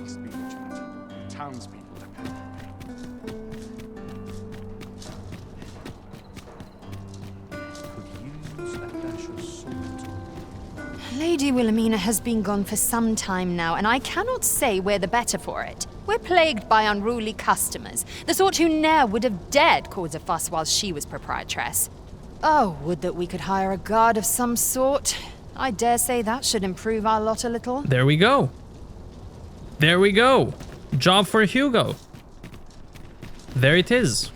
must be vigilant. The townspeople depend on me. Could use a dash of salt. Lady Wilhelmina has been gone for some time now, and I cannot say we're the better for it. We're plagued by unruly customers, the sort who ne'er would have dared cause a fuss while she was proprietress. Oh, would that we could hire a guard of some sort. I dare say that should improve our lot a little. There we go. There we go. Job for Hugo. There it is.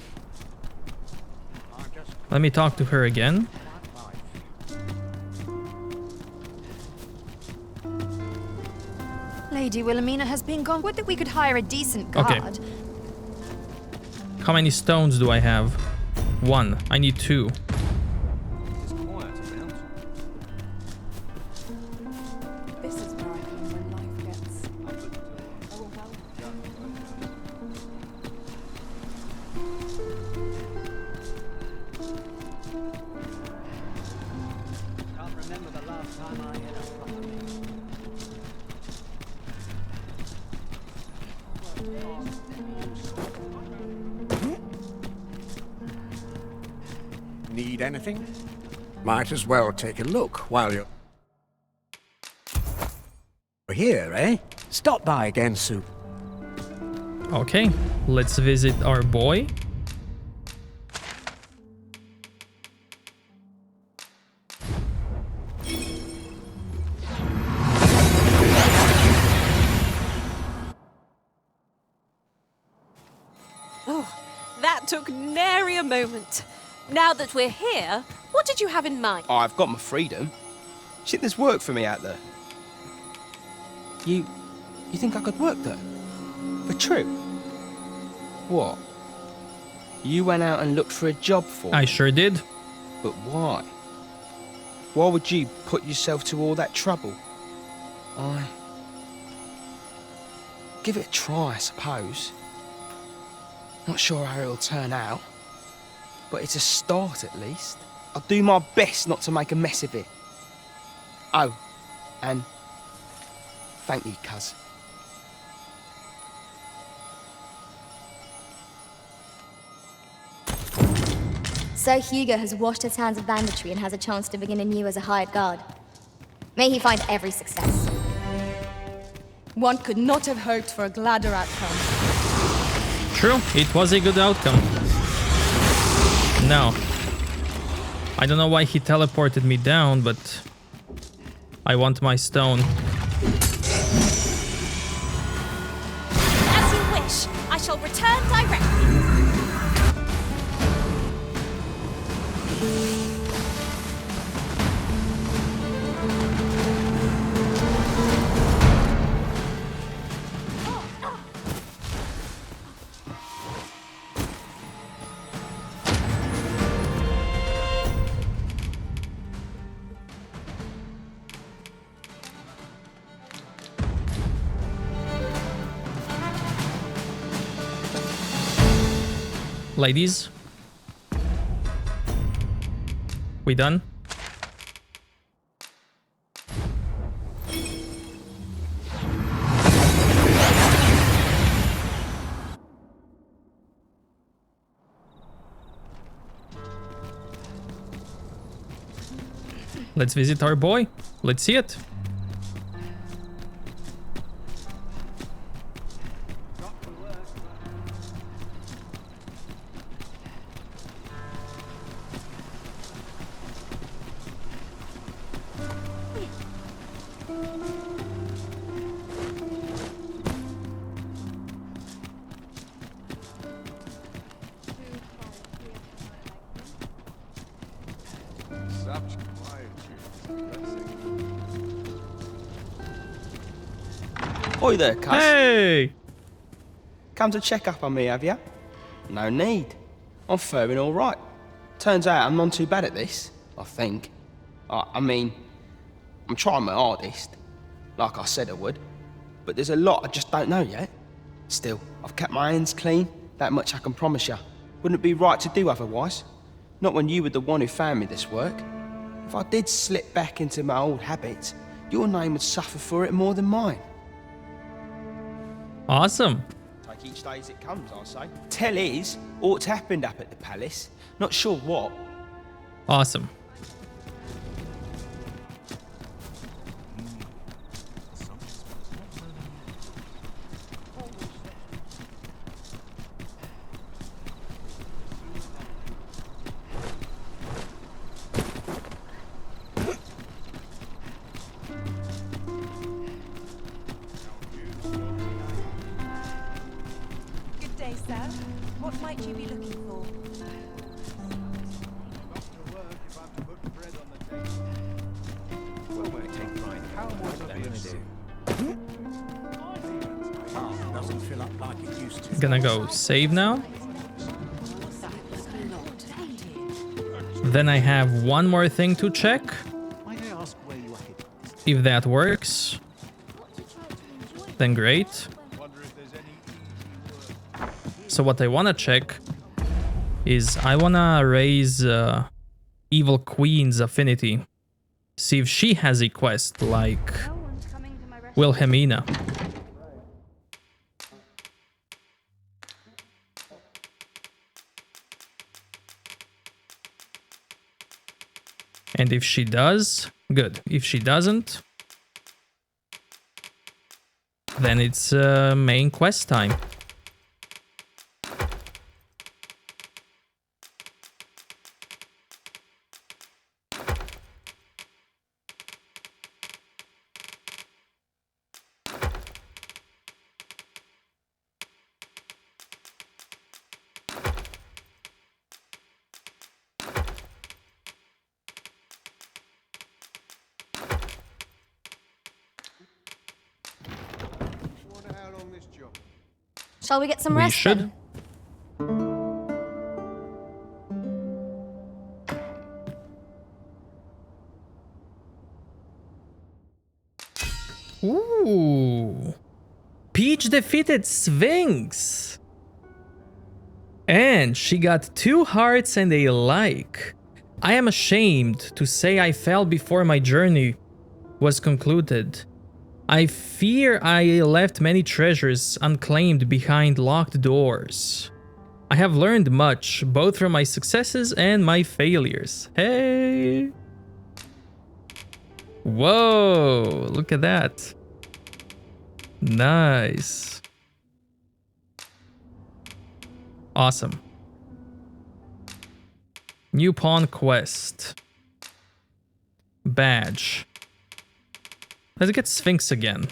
Let me talk to her again. Lady Wilhelmina has been gone. Would that we could hire a decent guard. Okay. How many stones do I have? 1. I need 2. This is where I come when life gets overwhelming. Can't remember the last time I hit a property. Need anything? Might as well take a look while you're here, eh? Stop by again soon. Okay, let's visit our boy. Oh, that took nary a moment. Now that we're here, what did you have in mind? Oh, I've got my freedom. Shit, there's work for me out there. You think I could work there? For true? What? You went out and looked for a job for me? I sure did. But why? Why would you put yourself to all that trouble? Give it a try, I suppose. Not sure how it'll turn out, but it's a start at least. I'll do my best not to make a mess of it. Oh, and thank you, cuz. Sir Hugo has washed his hands of banditry and has a chance to begin anew as a hired guard. May he find every success. One could not have hoped for a gladder outcome. True, it was a good outcome. Now, I don't know why he teleported me down, but I want my stone. As you wish, I shall return directly. Ladies, we done? Let's visit our boy. Let's see it. Such quietude. Oi there, cuz. Hey! Come to check up on me, have ya? No need. I'm faring all right. Turns out I'm not too bad at this, I think. I mean, I'm trying my hardest, like I said I would. But there's a lot I just don't know yet. Still, I've kept my hands clean, that much I can promise you. Wouldn't it be right to do otherwise? Not when you were the one who found me this work. If I did slip back into my old habits, your name would suffer for it more than mine. Awesome. Take each day as it comes, I say. Tell is, aught happened up at the palace. Not sure what. Awesome. Good day, sir. What might you be looking for? Doesn't fill up like it used to. Gonna go save now. Then I have one more thing to check. If that works, then great. So what I wanna check is I wanna raise Evil Queen's affinity. See if she has a quest like Wilhelmina. And if she does, good. If she doesn't, then it's main quest time. Shall we get some We rest should. then? Ooh. Peach defeated Sphinx. And she got 2 hearts and a like. I am ashamed to say I fell before my journey was concluded. I fear I left many treasures unclaimed behind locked doors. I have learned much, both from my successes and my failures. Hey! Whoa, look at that. Nice. Awesome. New pawn quest. Badge. Let's get Sphinx again.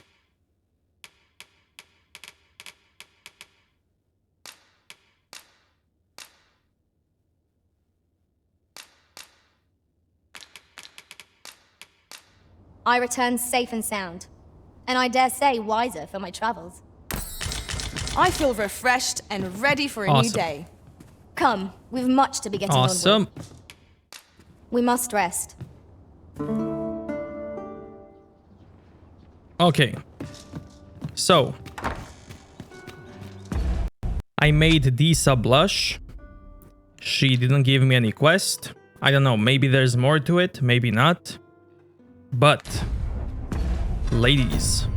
I return safe and sound, and I dare say wiser for my travels. I feel refreshed and ready for a new Awesome. day. Come, we've much to be getting Awesome. on with. We must rest. Okay. So. I made Disa blush. She didn't give me any quest. I don't know, maybe there's more to it, maybe not. But, ladies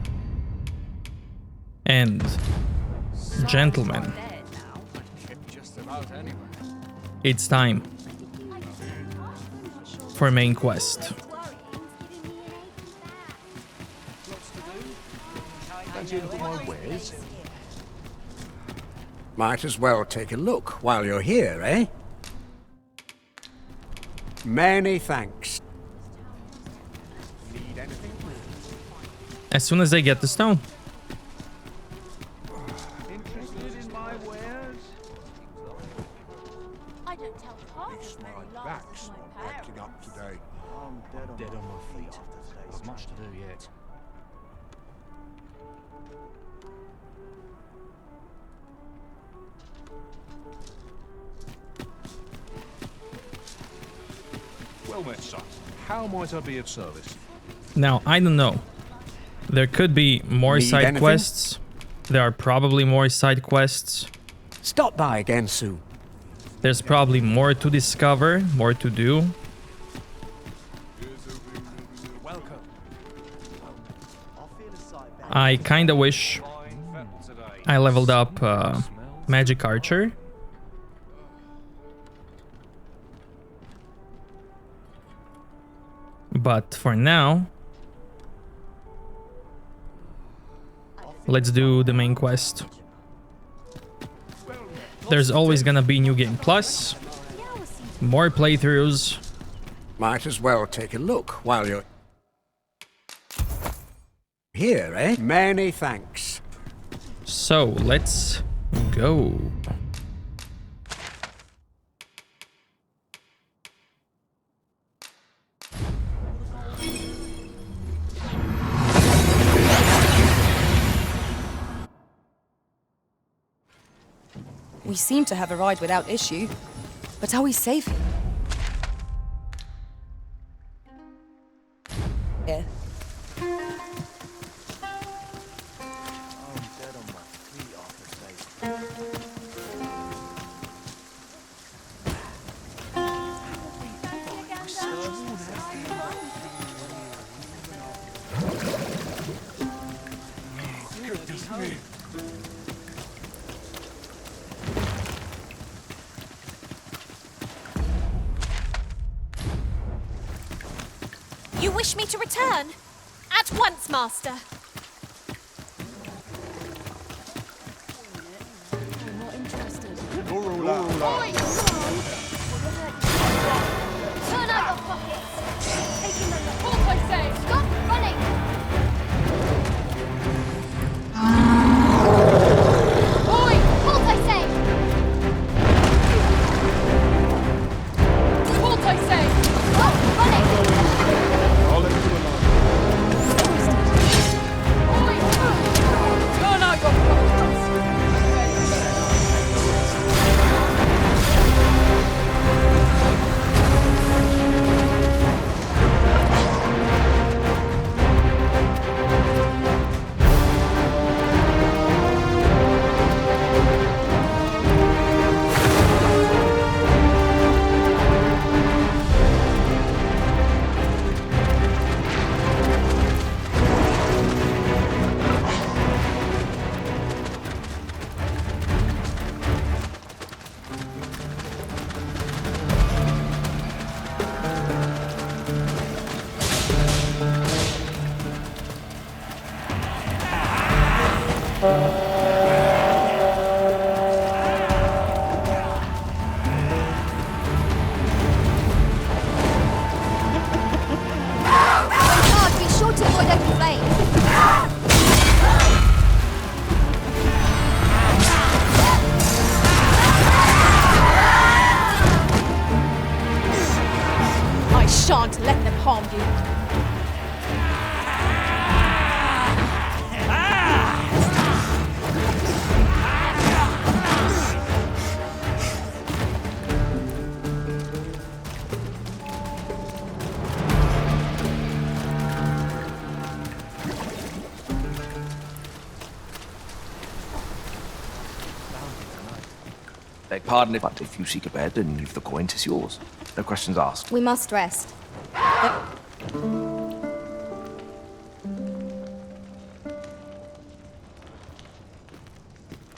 and gentlemen, it's time for main quest. Might as well take a look while you're here, eh? Many thanks. Need anything? As soon as I get the stone. Interested in my wares? I don't tell half as many lies Backs as my are parents. acting up today. I'm dead on my feet. I've much to do yet. Well met, son. How might I be of service? Now, I don't know. There could be more Need side anything? quests. There are probably more side quests. Stop by again soon. There's probably more to discover, more to do. Welcome. I kinda wish Fine fat today. I leveled up Magic Archer. But for now, let's do the main quest. There's always gonna be New Game Plus, more playthroughs. Might as well take a look while you're here, eh? Many thanks. So let's go. We seem to have arrived without issue. But are we safe here? You wish me to return? At once, Master. I'm not interested. You're all out. Turn out your pockets! Taking the halt, I say! Stop running! Oi! Halt, I say! Halt, I say! Stop running! I'll let you alone. Oi! Turn out your pockets! Hard, be sure to avoid open flames. I shan't let them harm you. Beg pardon, but if you seek a bed and leave the coin, 'tis yours. No questions asked. We must rest.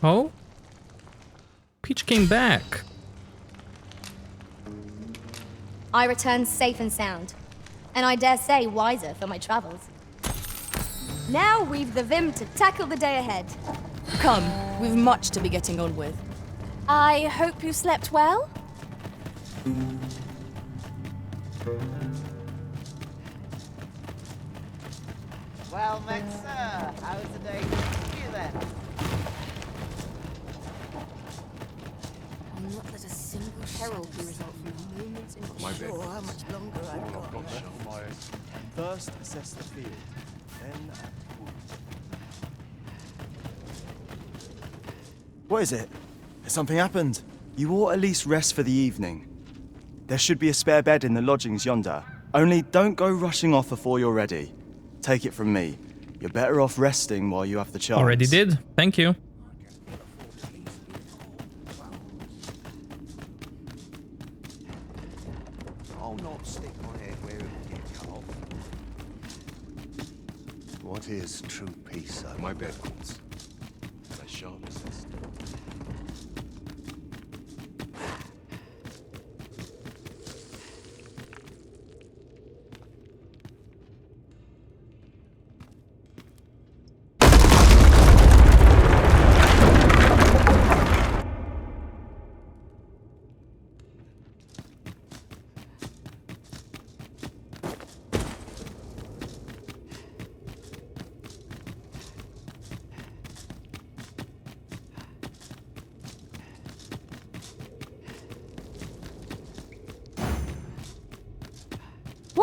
Oh? Peach came back. I return safe and sound, and I dare say wiser for my travels. Now we've the vim to tackle the day ahead. Come, we've much to be getting on with. I hope you slept well? Well met, sir. How's the day for you then? Not that a single herald can result from a moment's My bed. sure how much longer I've got. First, assess the field. Then. What is it? Has something happened? You ought at least rest for the evening. There should be a spare bed in the lodgings yonder. Only don't go rushing off before you're ready. Take it from me. You're better off resting while you have the chance. Already did. Thank you. I'll not stick my head where it will get cut off. What is true peace, sir? My bed calls. As sharp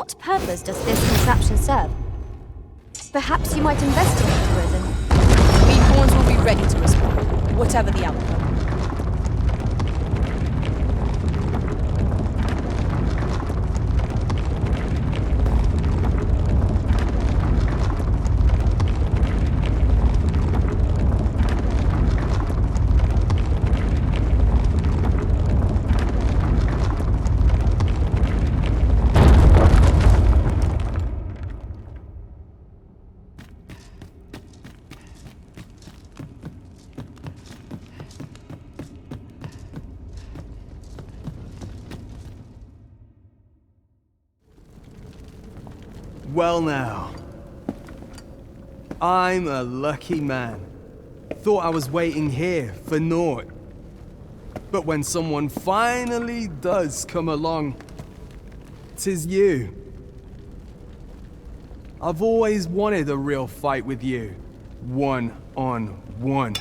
What purpose does this contraption serve? Perhaps you might investigate, Risen. We pawns will be ready to respond, whatever the outcome. Well now, I'm a lucky man. Thought I was waiting here for naught. But when someone finally does come along, 'tis you. I've always wanted a real fight with you, one-on-one.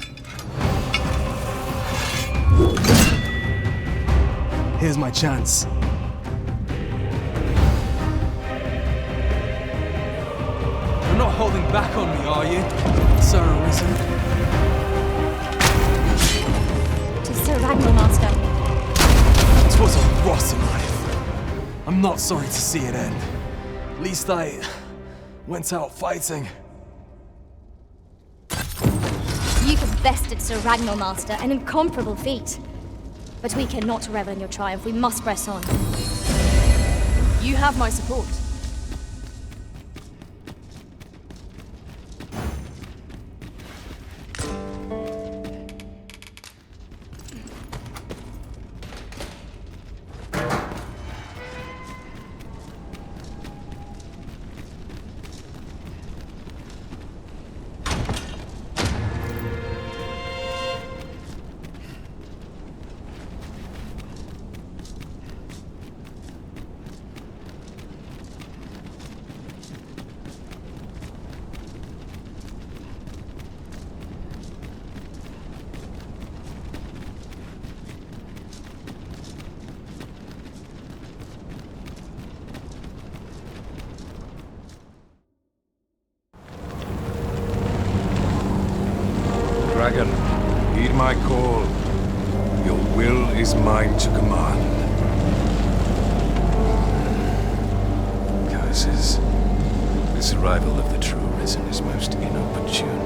Here's my chance. You're not holding back on me, are you, Sir Arisen? To Sir Ragnar, Master. 'Twas a rotten life. I'm not sorry to see it end. At least I went out fighting. You have bested Sir Ragnar, Master, an incomparable feat. But we cannot revel in your triumph. We must press on. You have my support. Dragon, heed my call. Your will is mine to command. Curses. This arrival of the true Risen is most inopportune.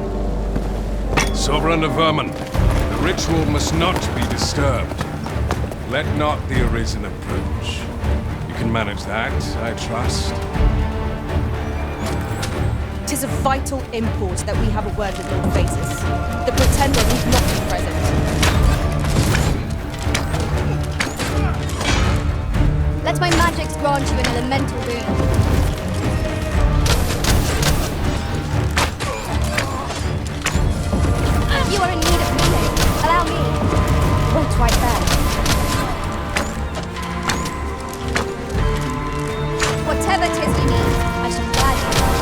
Sovereign of Vermin, the ritual must not be disturbed. Let not the Arisen approach. You can manage that, I trust. It is of vital import that we have a word with Lord Phases. The Pretender need not be present. Let my magics grant you an elemental boon. You are in need of healing. Allow me. Wait right there. Whatever 'tis you need, I shall gladly help.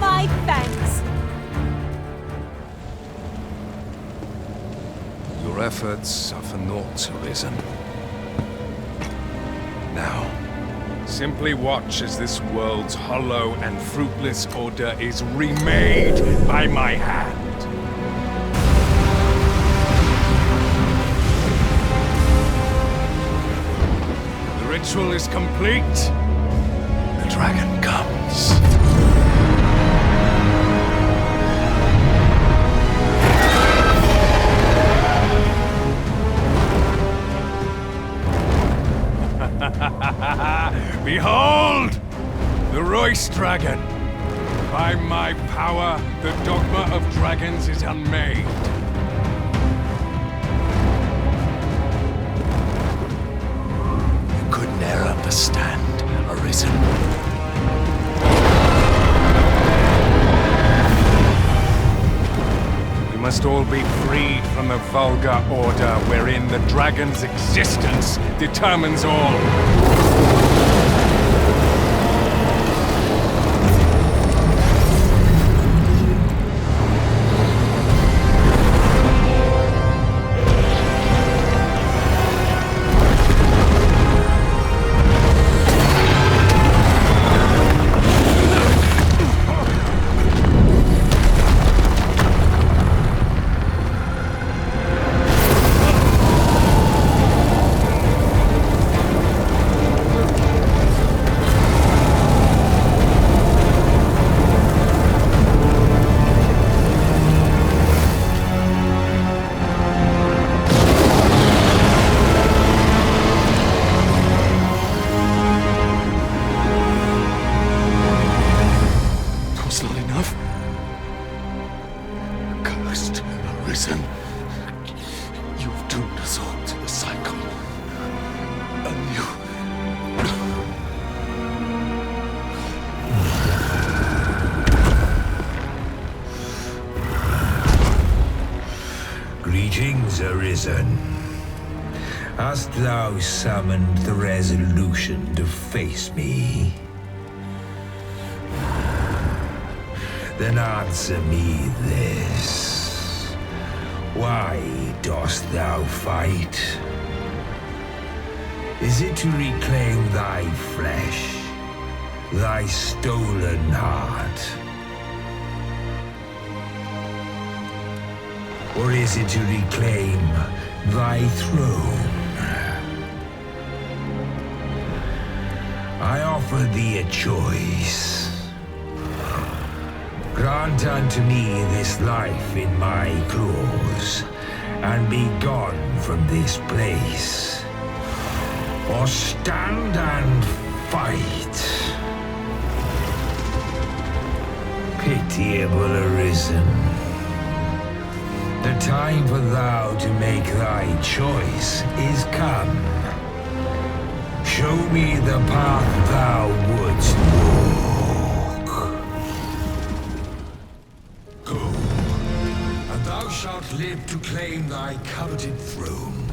My thanks. Your efforts are for naught, Arisen. Now, simply watch as this world's hollow and fruitless order is remade by my hand. The ritual is complete. The dragon comes. Behold! The Royce Dragon! By my power, the dogma of dragons is unmade. You could ne'er understand, Arisen. must all be freed from the vulgar order wherein the dragon's existence determines all. Greetings, Arisen. Hast thou summoned the resolution to face me? Then answer me this. Why dost thou fight? Is it to reclaim thy flesh, thy stolen heart? Or is it to reclaim thy throne? I offer thee a choice. Grant unto me this life in my claws, and be gone from this place. Or stand and fight. Pitiable Arisen. The time for thou to make thy choice is come. Show me the path thou wouldst walk. Go, and thou shalt live to claim thy coveted throne.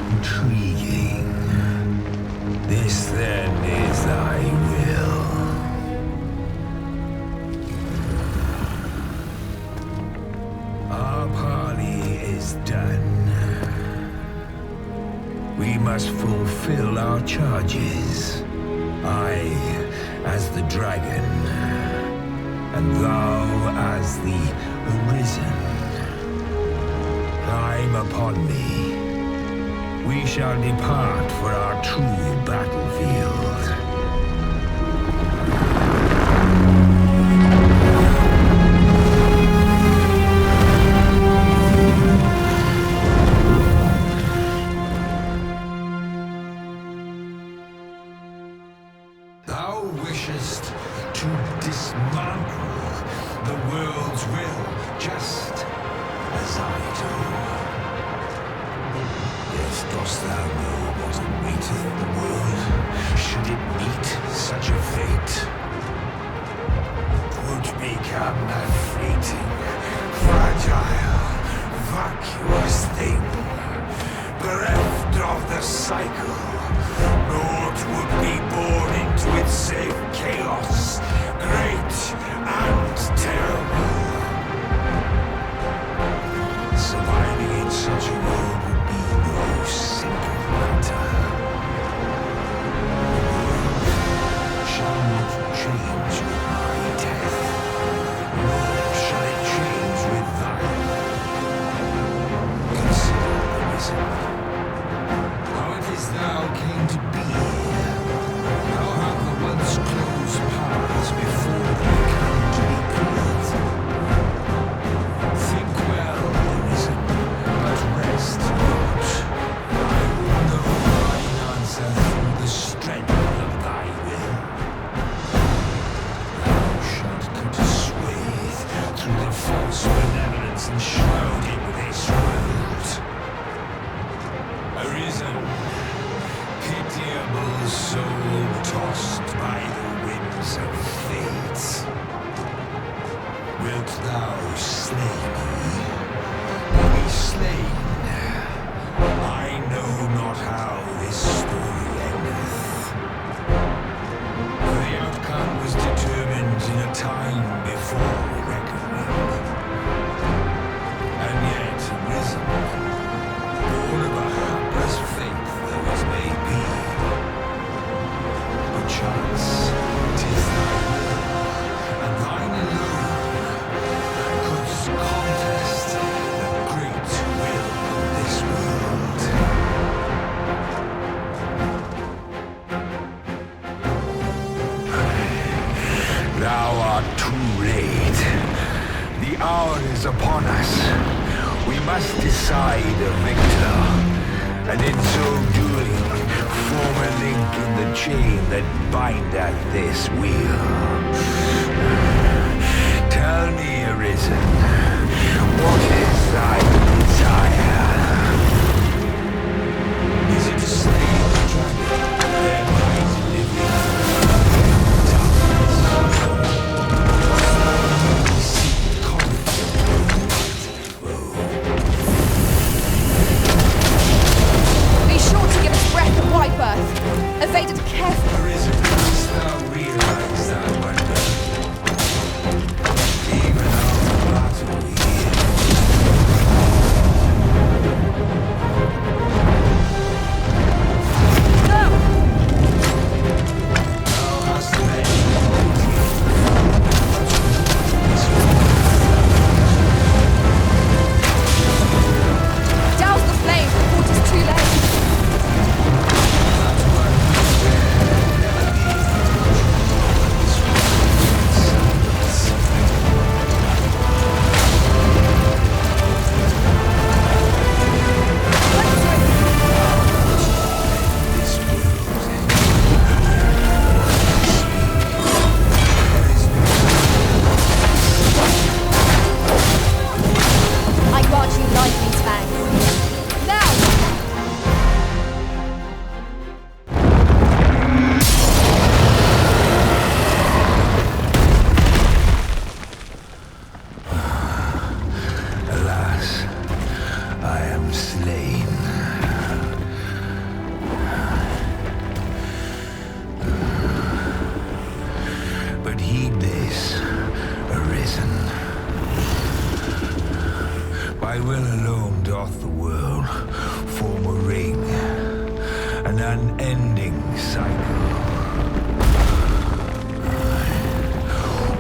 Intriguing. This then is thy will. Our parley is done. We must fulfill our charges. I as the dragon, and thou as the Arisen. Climb upon me. We shall depart for our true battlefield. Thou wishest to dismantle the world's will, just as I do. Yet dost thou know what awaiteth the world, should it meet such a fate? 'Twould become a fleeting, fragile, vacuous thing, bereft of the cycle. Naught would be born into its save chaos, great and terrible. Surviving in such a world would be no simple matter. The world shall not change with my death, nor shall it change with thine. Consider, Arisen, how it is thou slain, be slain. I know not how this story endeth. For the outcome was determined in a time before reckoning. And yet arisen, born of a hapless faith though it may be. Perchance, 'tis thy will, and thine alone, couldst contest the great will of this world. Thou art too late. The hour is upon us. We must decide a victor, and in so doing, form a link in the chain that bindeth this wheel. Tell me, Arisen, what is thy desire? Is it to slay the dragon, thereby living Be sure to give its breath a wide berth. Evade it carefully. Arisen, dost thou realize that wonder? Even our battle here. No! Thou hast led Douse the flame before it is too late. I grant you lightning's fang. Now! Alas, I am slain. But heed this, Arisen. By will alone doth the world form a ring, an unending cycle.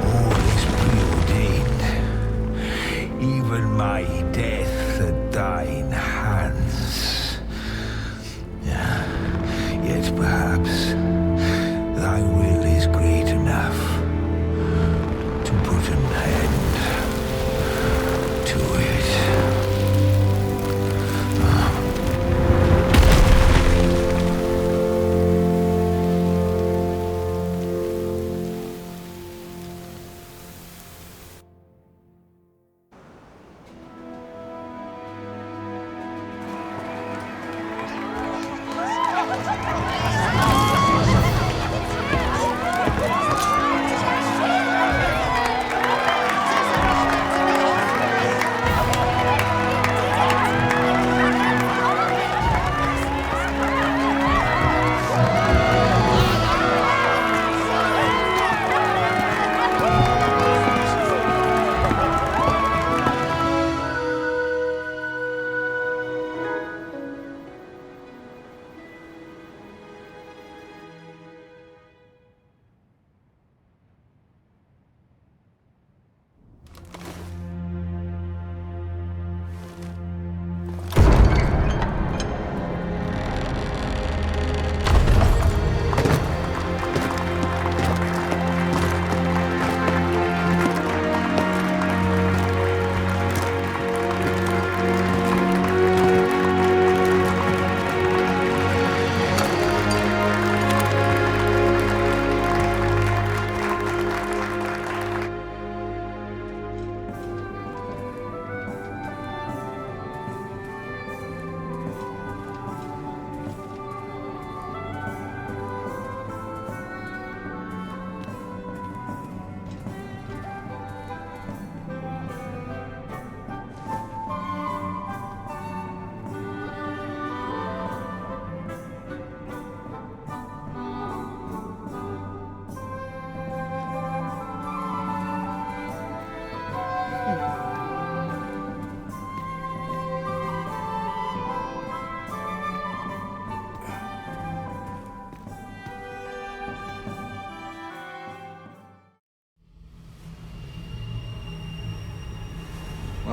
All is preordained, even my death at thine hands. Yet perhaps thy will is great enough to put an end to it.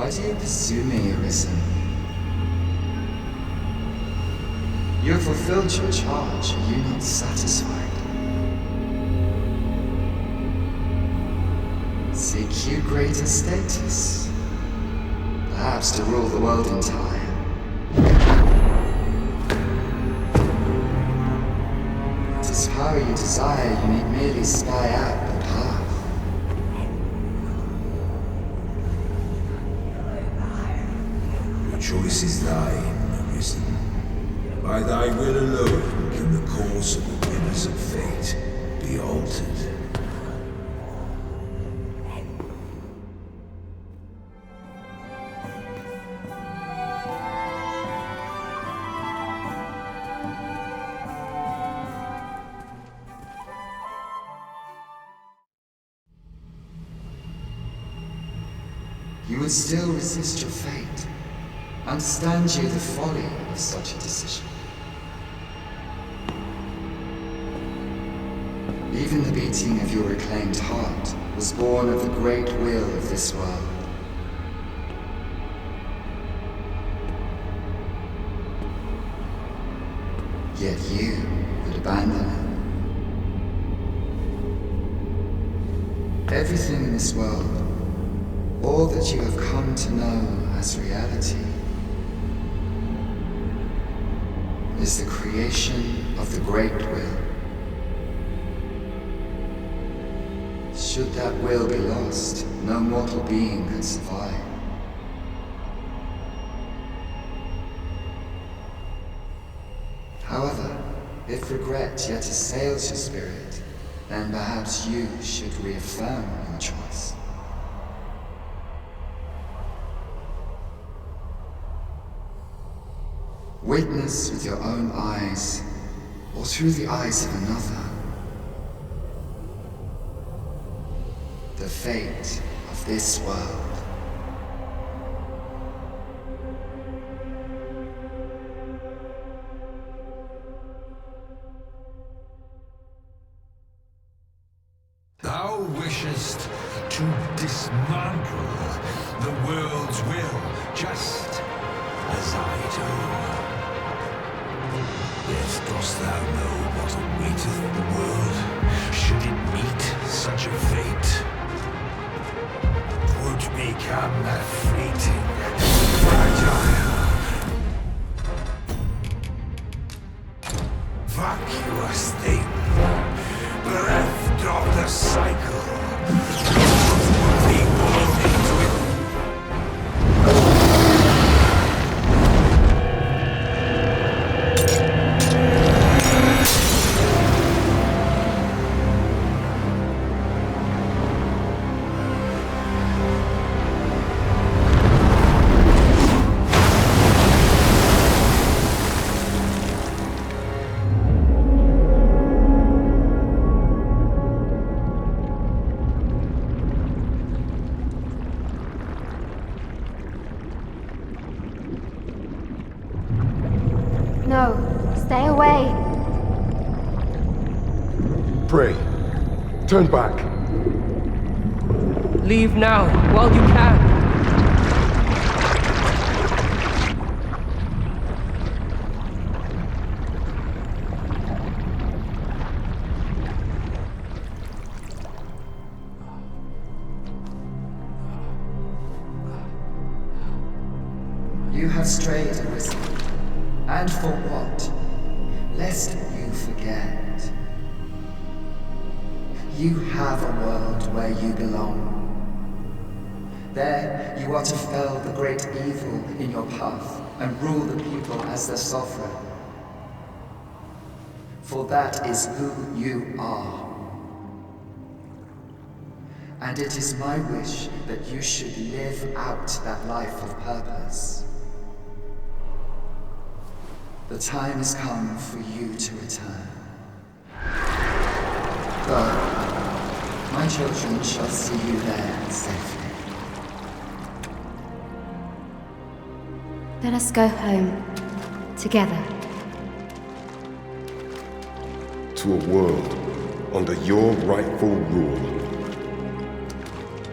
Why do you pursue me, Arisen? You have fulfilled your charge. Are you not satisfied? Seek you greater status? Perhaps to rule the world entire. It is power you desire, you need merely spy out the path. The choice is thine, Arisen. By thy will alone can the course of the winners of fate be altered. You would still resist your fate. Understand you the folly of such a decision. Even the beating of your reclaimed heart was born of the great will of this world. Yet you would abandon it. Everything in this world, all that you have come to know as reality, is the creation of the great will. Should that will be lost, no mortal being could survive. However, if regret yet assails your spirit, then perhaps you should reaffirm your choice. Witness with your own eyes, or through the eyes of another, the fate of this world. Thou wishest to dismantle the world's will, just as I do. Yet dost thou know what awaiteth the world, should it meet such a fate? 'Twould become a fleeting, fragile, vacuous thing, bereft of the cycle. The world into it. No, stay away. Pray. Turn back. Leave now, while you can. You have strayed, Arisen. And for what? Lest you forget. You have a world where you belong. There you are to fell the great evil in your path and rule the people as their sovereign. For that is who you are. And it is my wish that you should live out that life of purpose. The time has come for you to return. Go. My children shall see you there safely. Let us go home. Together. To a world under your rightful rule.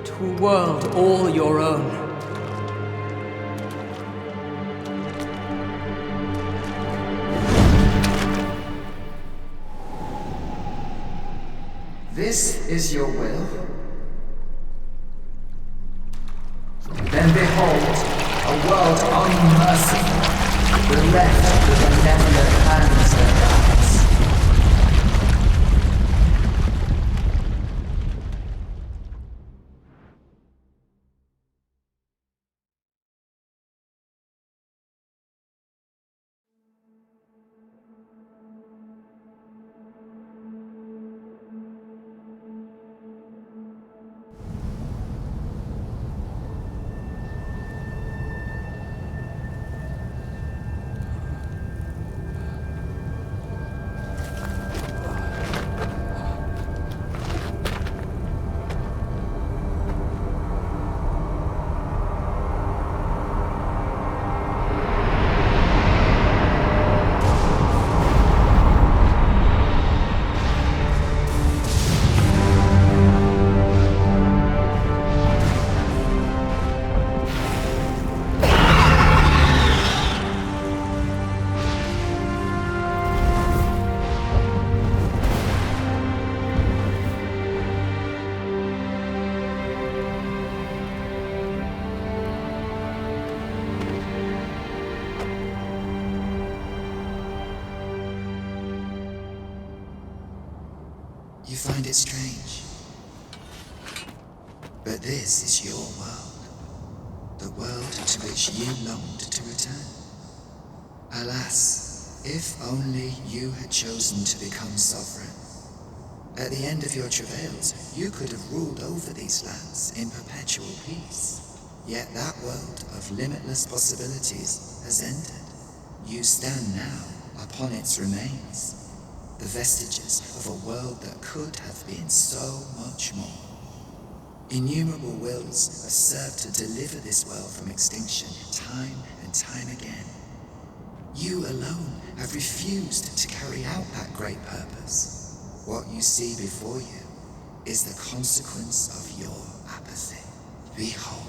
To a world all your own. This is your will? Then behold, a world unmerciful, bereft the benevolent hands that guides. You find it strange. But this is your world. The world to which you longed to return. Alas, if only you had chosen to become sovereign. At the end of your travails, you could have ruled over these lands in perpetual peace. Yet that world of limitless possibilities has ended. You stand now upon its remains. The vestiges of a world that could have been so much more. Innumerable wills have served to deliver this world from extinction time and time again. You alone have refused to carry out that great purpose. What you see before you is the consequence of your apathy. Behold.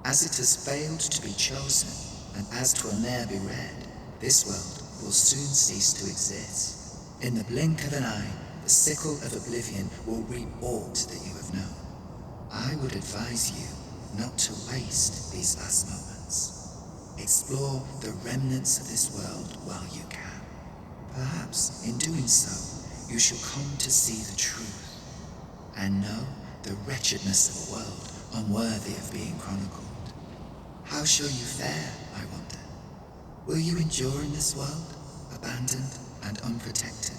As it has failed to be chosen, and as 'twill ne'er be read, this world will soon cease to exist. In the blink of an eye, the sickle of oblivion will reap aught that you have known. I would advise you not to waste these last moments. Explore the remnants of this world while you can. Perhaps, in doing so, you shall come to see the truth, and know the wretchedness of a world unworthy of being chronicled. How shall you fare, I wonder? Will you endure in this world, abandoned and unprotected?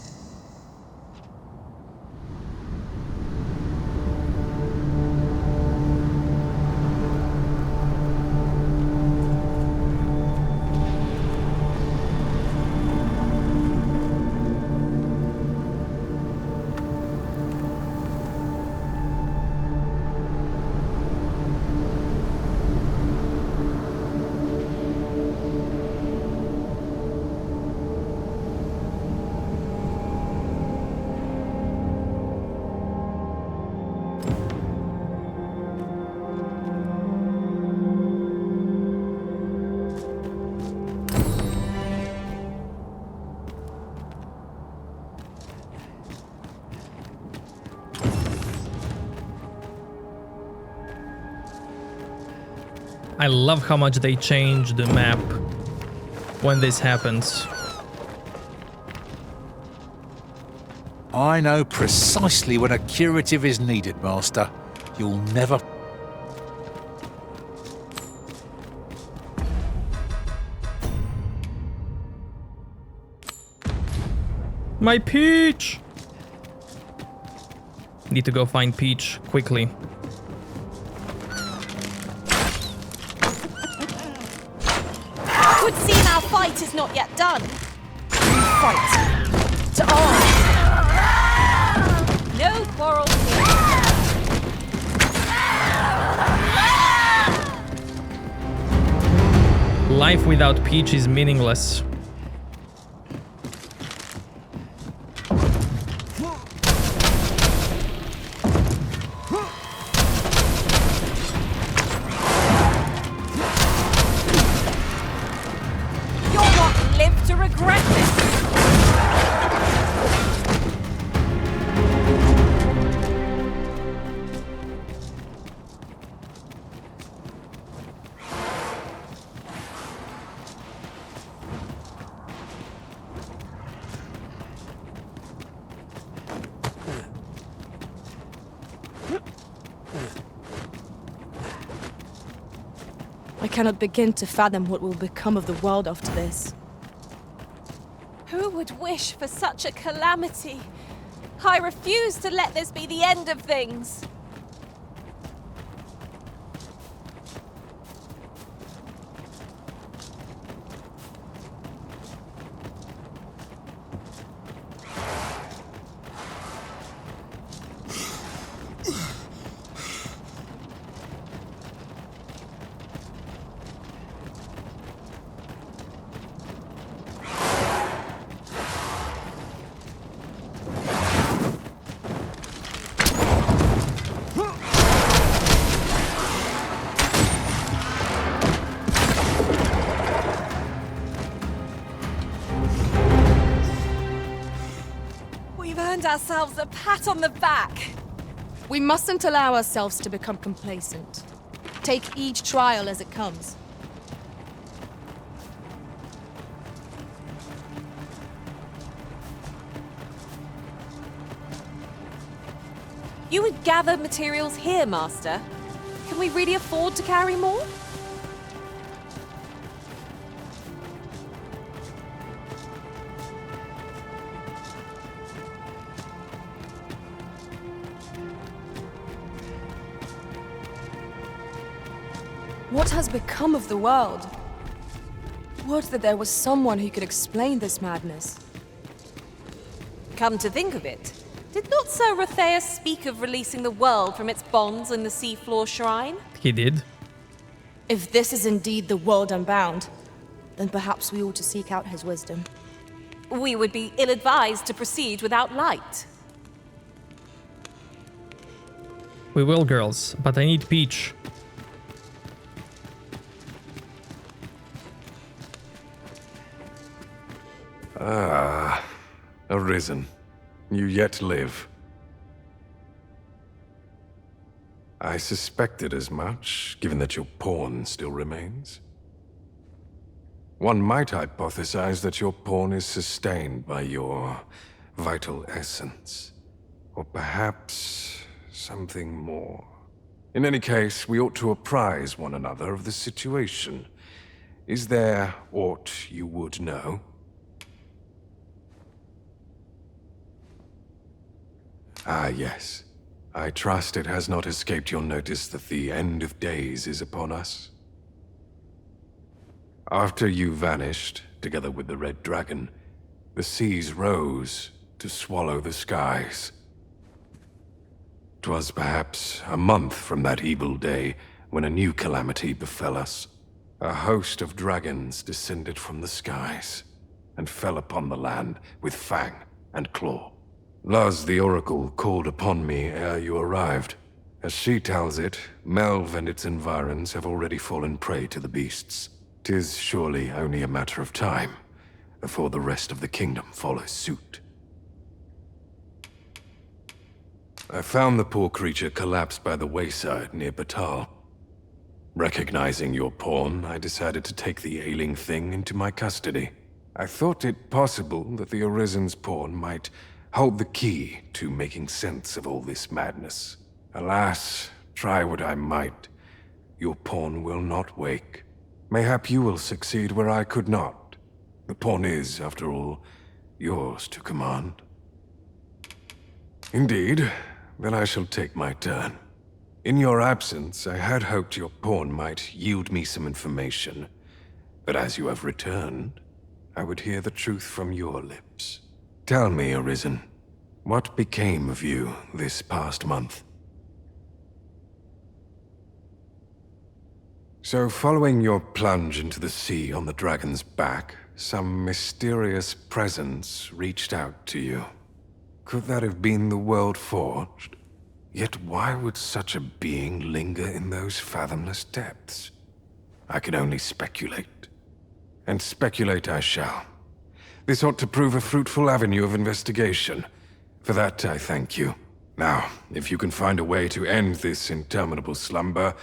I love how much they change the map when this happens. I know precisely when a curative is needed, Master. You'll never... My Peach! Need to go find Peach quickly. Would seem our fight is not yet done. We fight to arms. life without Peach is meaningless. You'll not live to regret this. I cannot begin to fathom what will become of the world after this. Who would wish for such a calamity? I refuse to let this be the end of things. We've earned ourselves a pat on the back. We mustn't allow ourselves to become complacent. Take each trial as it comes. You would gather materials here, Master. Can we really afford to carry more? What has become of the world? Would that there was someone who could explain this madness. Come to think of it, did not Sir Rotheus speak of releasing the world from its bonds in the seafloor shrine? He did. If this is indeed the world unbound, then perhaps we ought to seek out his wisdom. We would be ill-advised to proceed without light. We will, girls, but I need Peach. Ah, Arisen. You yet live. I suspected as much, given that your pawn still remains. One might hypothesize that your pawn is sustained by your vital essence. Or perhaps something more. In any case, we ought to apprise one another of the situation. Is there aught you would know? Ah, yes. I trust it has not escaped your notice that the end of days is upon us. After you vanished, together with the Red Dragon, the seas rose to swallow the skies. 'Twas perhaps a month from that evil day when a new calamity befell us. A host of dragons descended from the skies and fell upon the land with fang and claw. Luz the Oracle called upon me ere you arrived. As she tells it, Melve and its environs have already fallen prey to the beasts. 'Tis surely only a matter of time before the rest of the kingdom follows suit. I found the poor creature collapsed by the wayside near Batal. Recognizing your pawn, I decided to take the ailing thing into my custody. I thought it possible that the Arisen's pawn might hold the key to making sense of all this madness. Alas, try what I might, your pawn will not wake. Mayhap you will succeed where I could not. The pawn is, after all, yours to command. Indeed, then I shall take my turn. In your absence, I had hoped your pawn might yield me some information. But as you have returned, I would hear the truth from your lips. Tell me, Arisen, what became of you this past month? So, following your plunge into the sea on the dragon's back, some mysterious presence reached out to you. Could that have been the World Forged? Yet why would such a being linger in those fathomless depths? I can only speculate. And speculate I shall. This ought to prove a fruitful avenue of investigation. For that, I thank you. Now, if you can find a way to end this interminable slumber,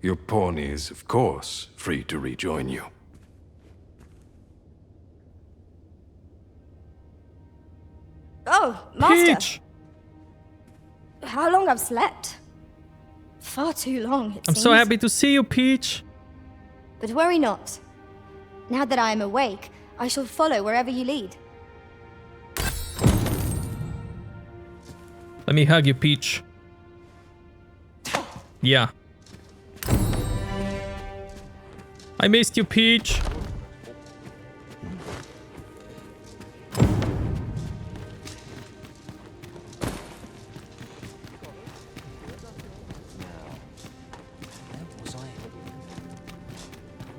your pawn is, of course, free to rejoin you. Oh, Master. Peach! How long I've slept? Far too long, it I'm seems. so happy to see you, Peach. But worry not. Now that I am awake, I shall follow wherever you lead. Let me hug you, Peach. Yeah. I missed you, Peach.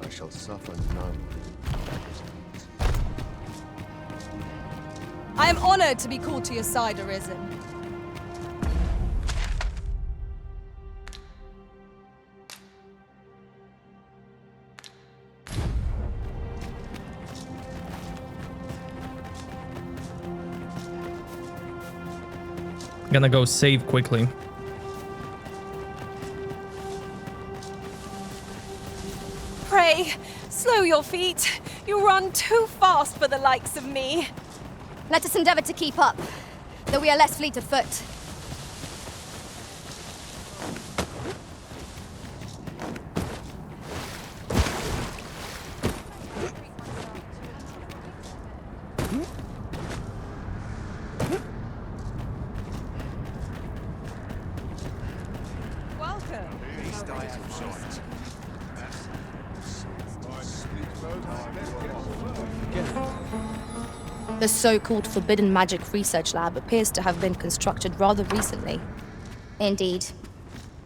I shall suffer none. I am honored to be called to your side, Arisen. Gonna go save quickly. Pray, slow your feet. You run too fast for the likes of me. Let us endeavor to keep up, though we are less fleet of foot. The so-called Forbidden Magic Research Lab appears to have been constructed rather recently. Indeed.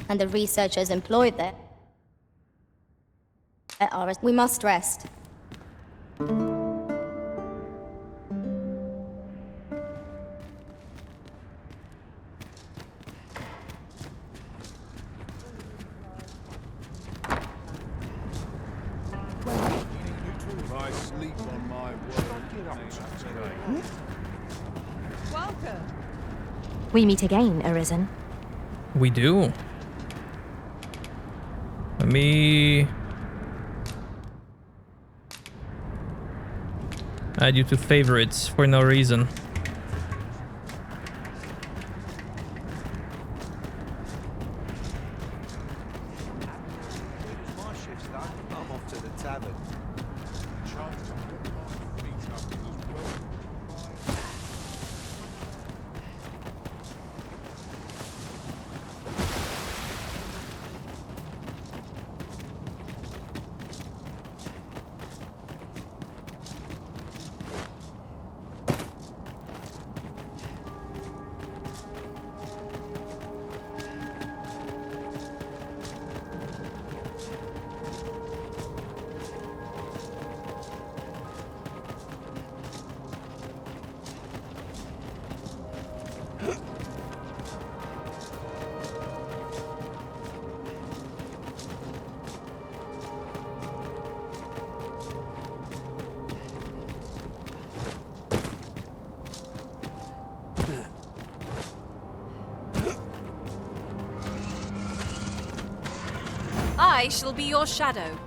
And the researchers employed there are... We must rest. I sleep on my word. Welcome. We meet again, Arisen. We do. Let me add you to favorites for no reason. My shift's done. I'm off to the tavern. I shall be your shadow.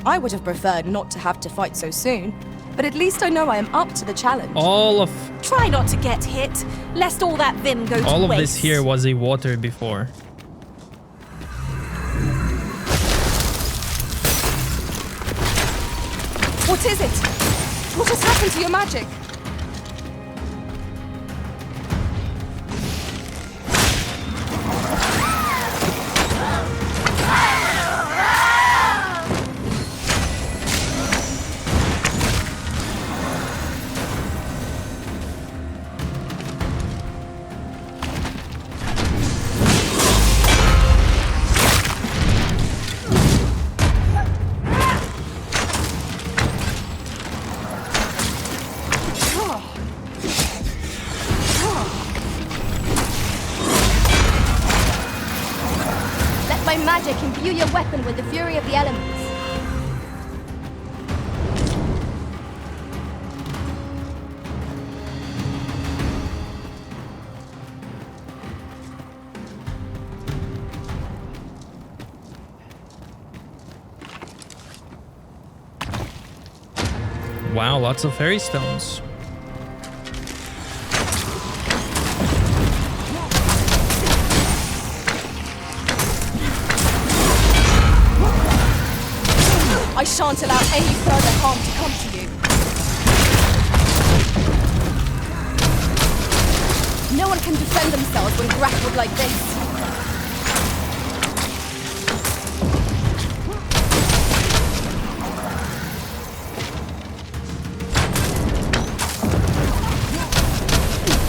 I would have preferred not to have to fight so soon, but at least I know I am up to the challenge. All of Try not to get hit, lest all that vim go to all of waste. this here was a water before. What is it? What has happened to your magic? your weapon with the fury of the elements. Wow, lots of fairy stones. I shan't allow any further harm to come to you. No one can defend themselves when grappled like this.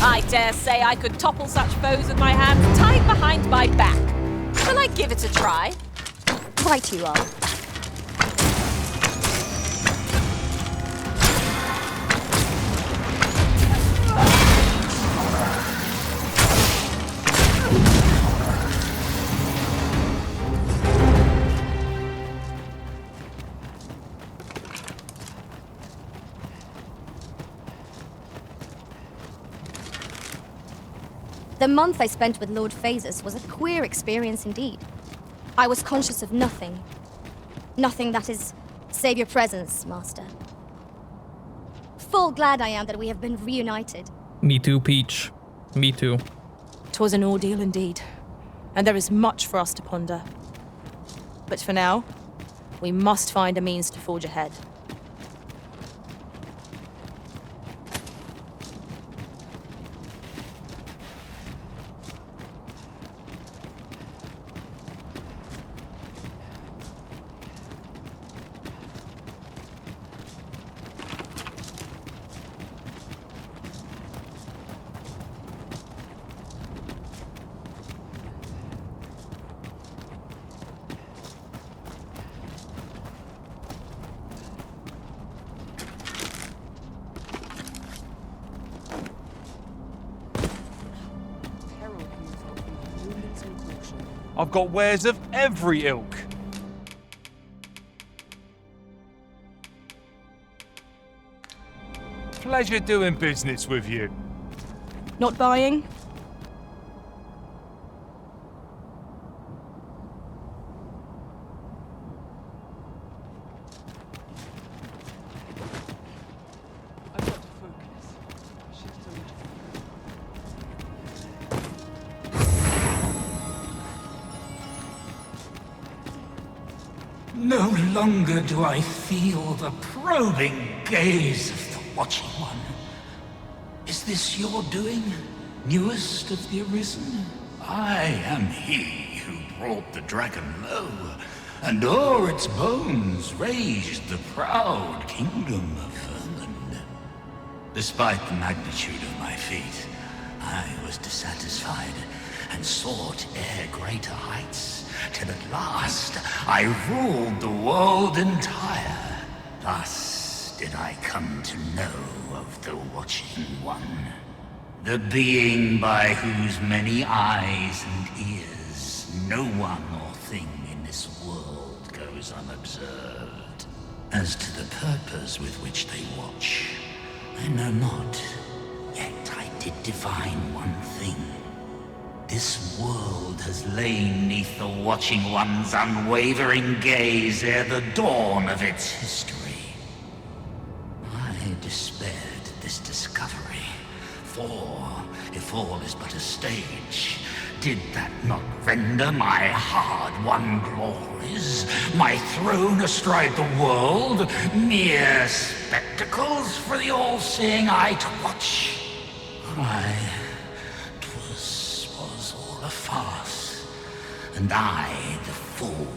I dare say I could topple such foes with my hands tied behind my back. Shall I give it a try? Right you are. The month I spent with Lord Phases was a queer experience indeed. I was conscious of nothing. Nothing, that is, save your presence, Master. Full glad I am that we have been reunited. Me too, Peach. Me too. 'Twas an ordeal indeed, and there is much for us to ponder. But for now, we must find a means to forge ahead. I've got wares of every ilk. Pleasure doing business with you. Not buying? No longer do I feel the probing gaze of the Watching One. Is this your doing, newest of the Arisen? I am he who brought the dragon low, and o'er its bones raised the proud kingdom of Vermin. Despite the magnitude of my feat, I was dissatisfied and sought ere greater heights, till at last I ruled the world entire. Thus did I come to know of the Watching One, the being by whose many eyes and ears no one or thing in this world goes unobserved. As to the purpose with which they watch, I know not, yet I did divine one thing. This world has lain neath the Watching One's unwavering gaze ere the dawn of its history. I despaired at this discovery, for if all is but a stage, did that not render my hard-won glories, my throne astride the world, mere spectacles for the all-seeing eye to watch? Was all a farce, and I, the fool,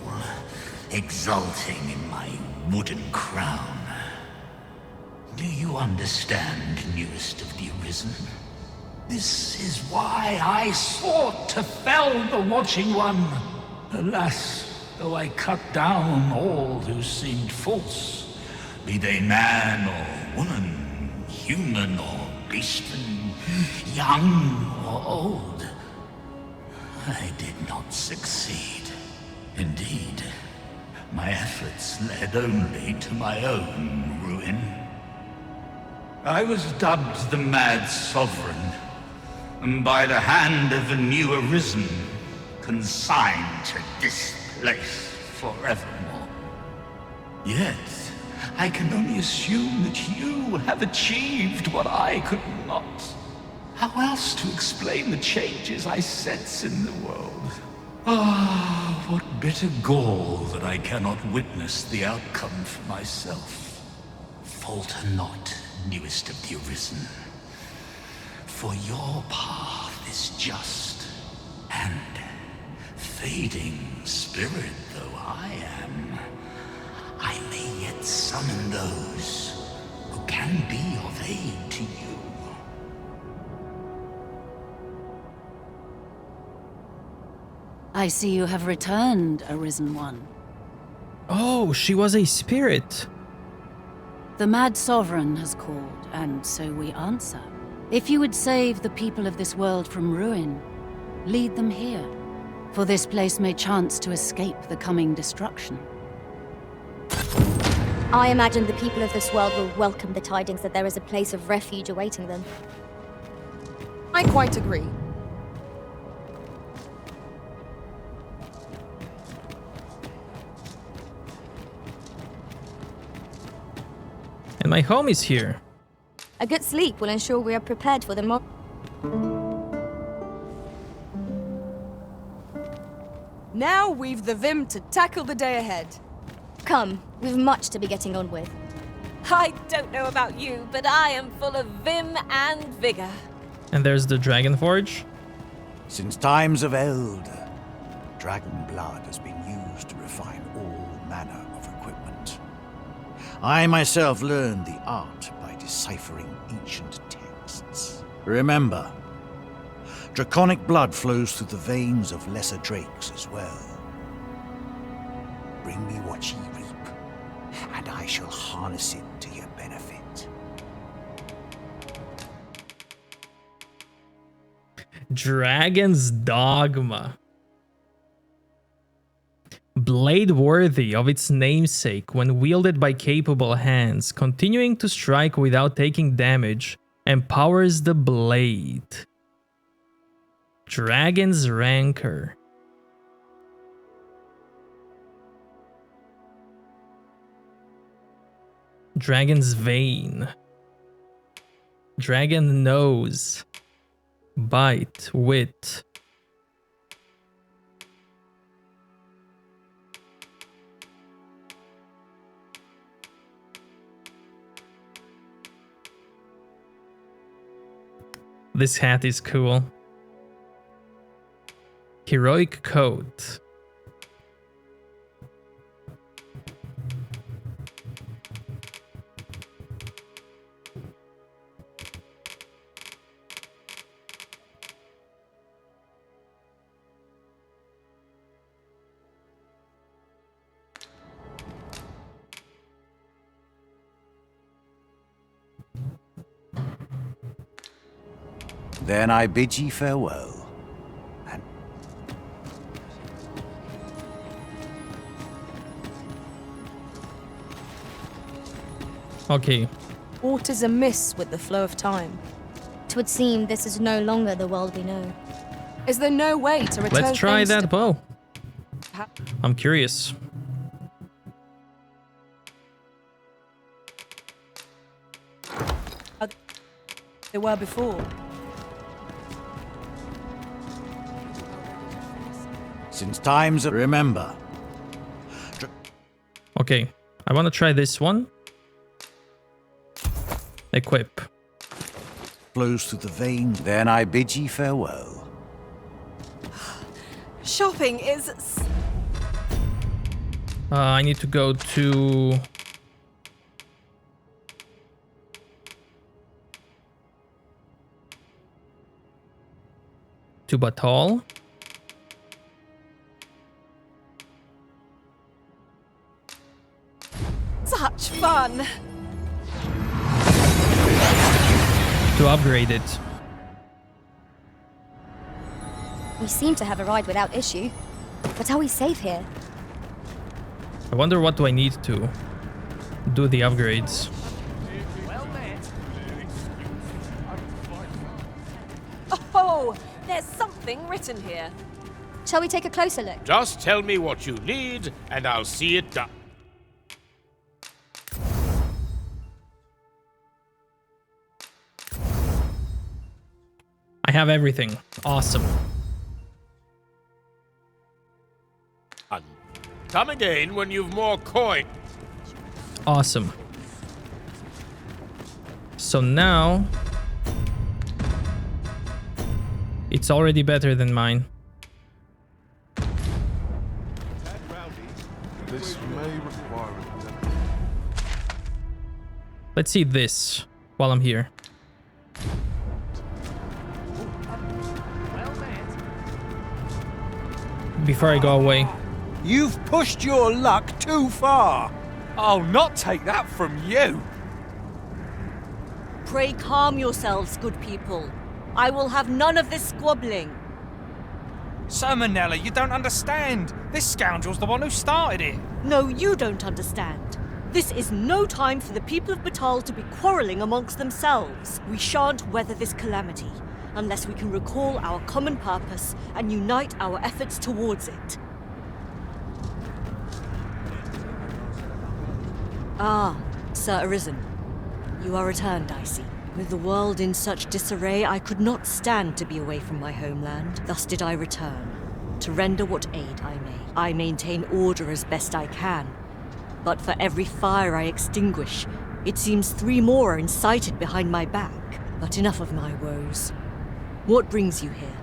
exulting in my wooden crown. Do you understand, newest of the Arisen? This is why I sought to fell the Watching One. Alas, though I cut down all who seemed false, be they man or woman, human or beastman, young or old, I did not succeed. Indeed, my efforts led only to my own ruin. I was dubbed the Mad Sovereign, and by the hand of a new arisen, consigned to this place forevermore. Yet, I can only assume that you have achieved what I could not. How else to explain the changes I sense in the world? Ah, what bitter gall that I cannot witness the outcome for myself. Falter not, newest of the Arisen. For your path is just, and fading spirit though I am, I may yet summon those who can be of aid to you. I see you have returned, Arisen One. Oh, she was a spirit. The Mad Sovereign has called, and so we answer. If you would save the people of this world from ruin, lead them here, for this place may chance to escape the coming destruction. I imagine the people of this world will welcome the tidings that there is a place of refuge awaiting them. I quite agree. And my home is here. A good sleep will ensure we are prepared for the Now we've the vim to tackle the day ahead. Come, we've much to be getting on with. I don't know about you, but I am full of vim and vigor. And there's the Dragon Forge. Since times of eld, dragon blood has been used to refine all manner of equipment. I myself learned the art by deciphering ancient texts. Remember, draconic blood flows through the veins of lesser drakes as well. Bring me what ye reap, and I shall harness it to your benefit. Dragons Dogma. Blade worthy of its namesake when wielded by capable hands, continuing to strike without taking damage, empowers the blade. Dragon's Rancor. Dragon's Vein. Dragon Nose. Bite, Wit. This hat is cool. Heroic Coat. Then I bid ye farewell. And okay. What is amiss with the flow of time? 'Twould seem this is no longer the world we know. Is there no way to return Let's try things that to... bow. I'm curious. They were before. since times of... Remember. Okay, I want to try this one. Equip. Flows through the veins. Then I bid ye farewell. Shopping is... I need to go to... Batal. Such fun! To upgrade it. We seem to have arrived without issue. But are we safe here? I wonder what do I need to do the upgrades. Oh, there's something written here. Shall we take a closer look? Just tell me what you need, and I'll see it done. I have everything. Awesome. Come again when you've more coin. Awesome. So now it's already better than mine. This may require it. Let's see this while I'm here. Before I go away. You've pushed your luck too far. I'll not take that from you. Pray calm yourselves, good people. I will have none of this squabbling. Sir Manella, you don't understand. This scoundrel's the one who started it. No, you don't understand. This is no time for the people of Batal to be quarrelling amongst themselves. We shan't weather this calamity unless we can recall our common purpose and unite our efforts towards it. Ah, Sir Arisen. You are returned, I see. With the world in such disarray, I could not stand to be away from my homeland. Thus did I return, to render what aid I may. I maintain order as best I can. But for every fire I extinguish, it seems 3 more are incited behind my back. But enough of my woes. What brings you here?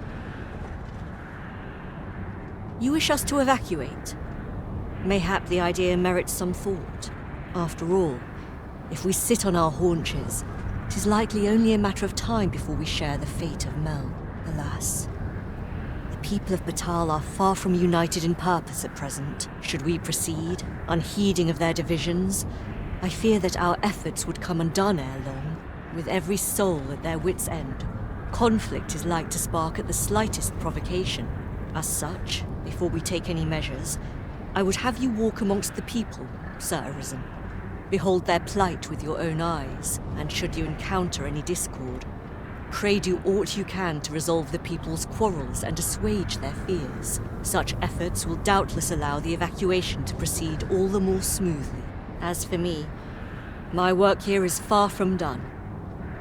You wish us to evacuate? Mayhap the idea merits some thought. After all, if we sit on our haunches, it is likely only a matter of time before we share the fate of Mel. Alas. The people of Batal are far from united in purpose at present. Should we proceed, unheeding of their divisions, I fear that our efforts would come undone ere long. With every soul at their wits' end, conflict is like to spark at the slightest provocation. As such, before we take any measures, I would have you walk amongst the people, Sir Arisen. Behold their plight with your own eyes, and should you encounter any discord, pray do aught you can to resolve the people's quarrels and assuage their fears. Such efforts will doubtless allow the evacuation to proceed all the more smoothly. As for me, my work here is far from done.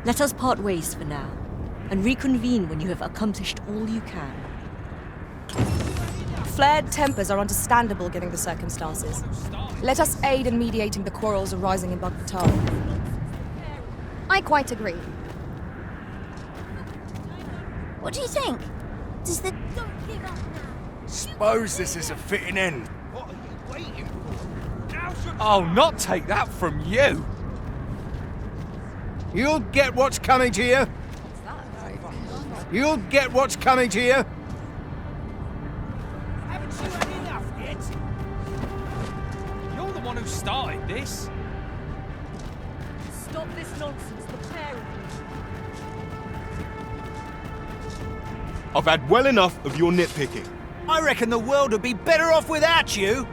Let us part ways for now, and reconvene when you have accomplished all you can. Flared tempers are understandable given the circumstances. Let us aid in mediating the quarrels arising in Batal. I quite agree. What do you think? Does the... Don't give up now. Suppose this is a fitting end. What are you waiting for? I'll not take that from you. You'll get what's coming to you. You'll get what's coming to you. Haven't you had enough yet? You're the one who started this. Stop this nonsense, the pair of you. I've had well enough of your nitpicking. I reckon the world would be better off without you.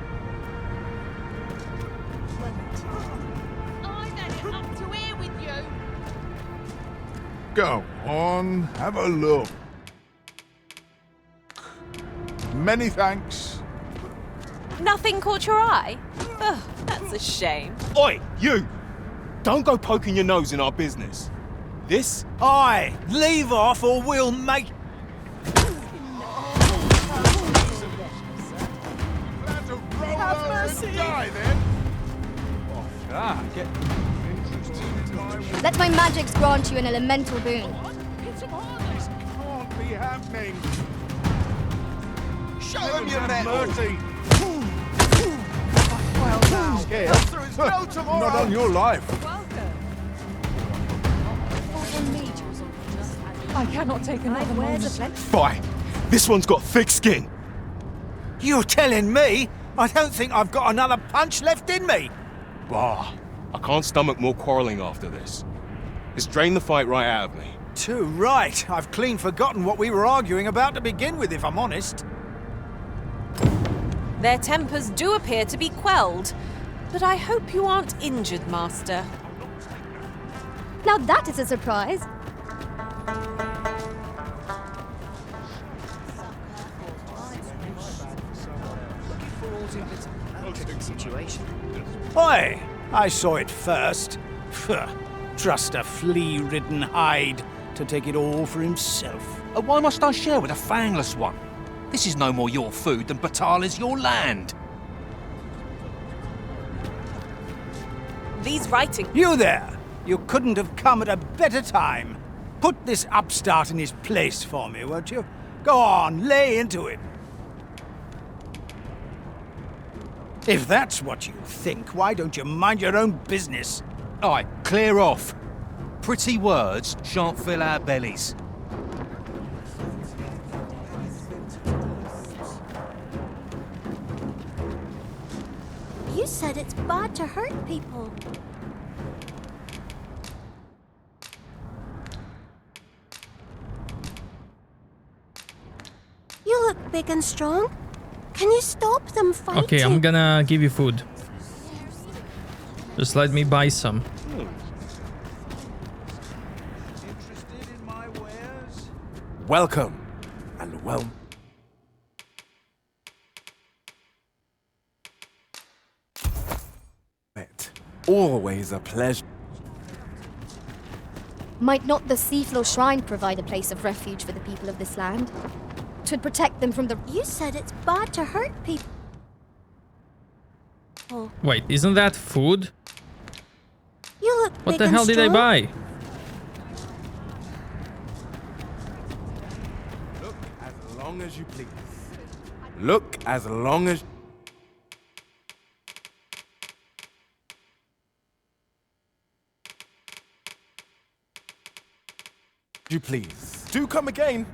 I've had it up to here with you. Go on, have a look. Many thanks. Nothing caught your eye? Ugh, that's a shame. Oi, you! Don't go poking your nose in our business. This? Aye, leave off or we'll make... Have mercy! Die then! Get... Let my magics grant you an elemental boon. This can't be happening. Show them your metal! Mercy! Well now, Scared? no tomorrow! Not on your life. I cannot take another moment. Fine. This one's got thick skin. You're telling me? I don't think I've got another punch left in me. Bah. I can't stomach more quarrelling after this. It's drained the fight right out of me. Too right. I've clean forgotten what we were arguing about to begin with, if I'm honest. Their tempers do appear to be quelled, but I hope you aren't injured, Master. Now that is a surprise. Oi! I saw it first. Phuh. Trust a flea-ridden hide to take it all for himself. Why must I share with a fangless one? This is no more your food than Batal is your land. These writings... You there! You couldn't have come at a better time. Put this upstart in his place for me, won't you? Go on, lay into it. If that's what you think, why don't you mind your own business? Aye, clear off. Pretty words shan't fill our bellies. You said it's bad to hurt people. You look big and strong. Can you stop them fighting? Okay, I'm gonna give you food. Just let me buy some. Welcome, and well... Always a pleasure. Might not the Seafloor Shrine provide a place of refuge for the people of this land? To protect them from the... You said it's bad to hurt people. Wait, isn't that food? You look What big the and hell did I strong. buy? Look as long as you please. Look as long as... you please. Do come again.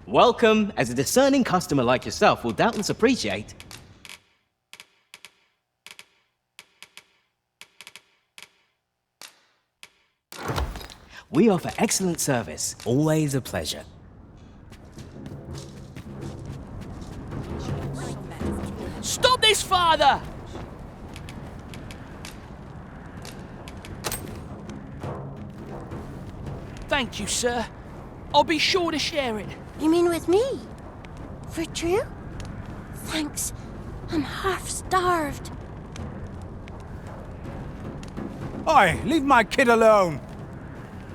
Welcome, as a discerning customer like yourself will doubtless appreciate. We offer excellent service. Always a pleasure. Stop this, father! Thank you, sir. I'll be sure to share it. You mean with me? For true? Thanks. I'm half starved. Oi, leave my kid alone.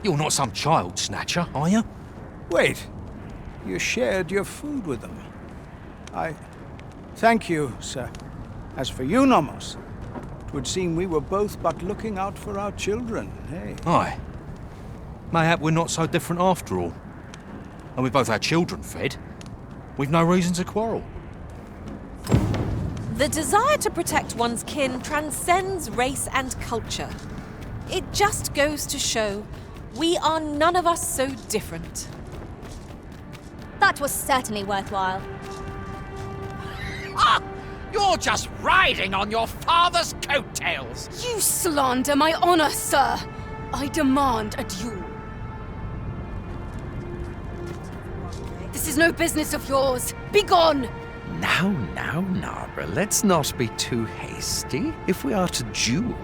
You're not some child snatcher, are you? Wait, you shared your food with them. Thank you, sir. As for you, Nomos, it would seem we were both but looking out for our children, hey? Aye. Mayhap we're not so different after all. And we both had children fed. We've no reason to quarrel. The desire to protect one's kin transcends race and culture. It just goes to show we are none of us so different. That was certainly worthwhile. Ah! You're just riding on your father's coattails! You slander my honor, sir! I demand a duel. This is no business of yours. Be gone! Now, Nara, let's not be too hasty. If we are to duel,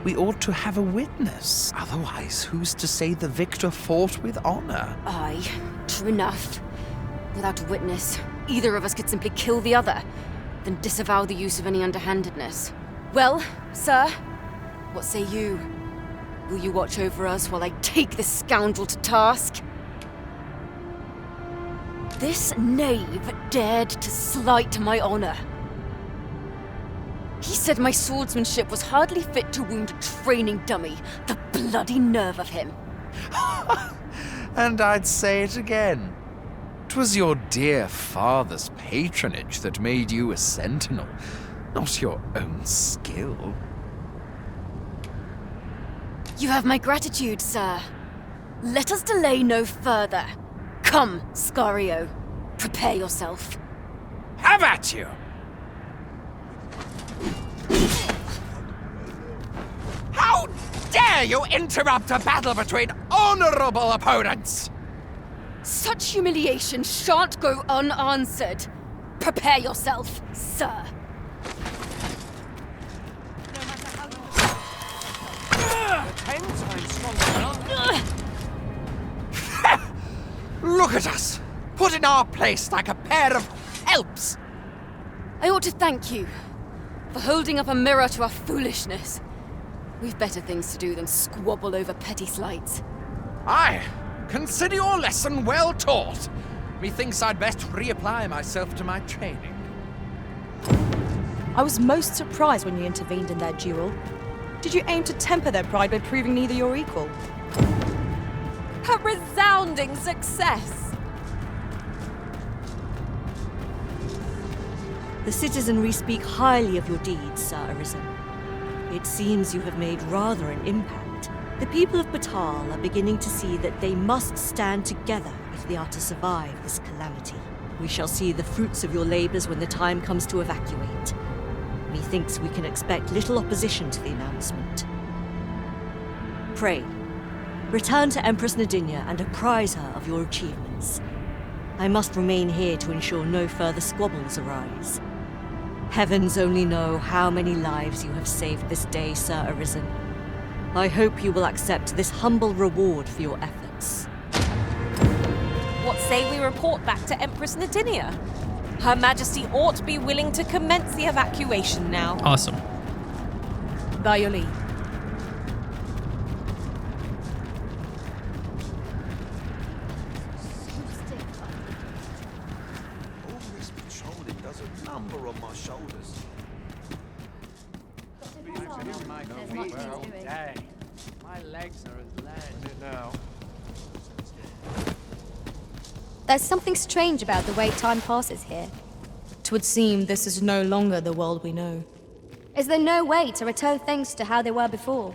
we ought to have a witness. Otherwise, who's to say the victor fought with honor? Aye, true enough. Without a witness, either of us could simply kill the other, then disavow the use of any underhandedness. Well, sir, what say you? Will you watch over us while I take this scoundrel to task? This knave dared to slight my honor. He said my swordsmanship was hardly fit to wound a training dummy. The bloody nerve of him. And I'd say it again. 'Twas your dear father's patronage that made you a sentinel, not your own skill. You have my gratitude, sir. Let us delay no further. Come, Scario. Prepare yourself. Have at you! How dare you interrupt a battle between honorable opponents? Such humiliation shan't go unanswered. Prepare yourself, sir. Look at us, put in our place like a pair of helps. I ought to thank you for holding up a mirror to our foolishness. We've better things to do than squabble over petty slights. Aye, consider your lesson well taught. Methinks I'd best reapply myself to my training. I was most surprised when you intervened in their duel. Did you aim to temper their pride by proving neither your equal? A resounding success! The citizenry speak highly of your deeds, Sir Arisen. It seems you have made rather an impact. The people of Batal are beginning to see that they must stand together if they are to survive this calamity. We shall see the fruits of your labors when the time comes to evacuate. Methinks we can expect little opposition to the announcement. Pray, return to Empress Nadinia and apprise her of your achievements. I must remain here to ensure no further squabbles arise. Heavens only know how many lives you have saved this day, Sir Arisen. I hope you will accept this humble reward for your efforts. What say we report back to Empress Nadinia? Her Majesty ought be willing to commence the evacuation now. Awesome. By your leave. All this patrolling does a number on my shoulders. My legs are as lead now. There's something strange about the way time passes here. 'Twould seem this is no longer the world we know. Is there no way to return things to how they were before?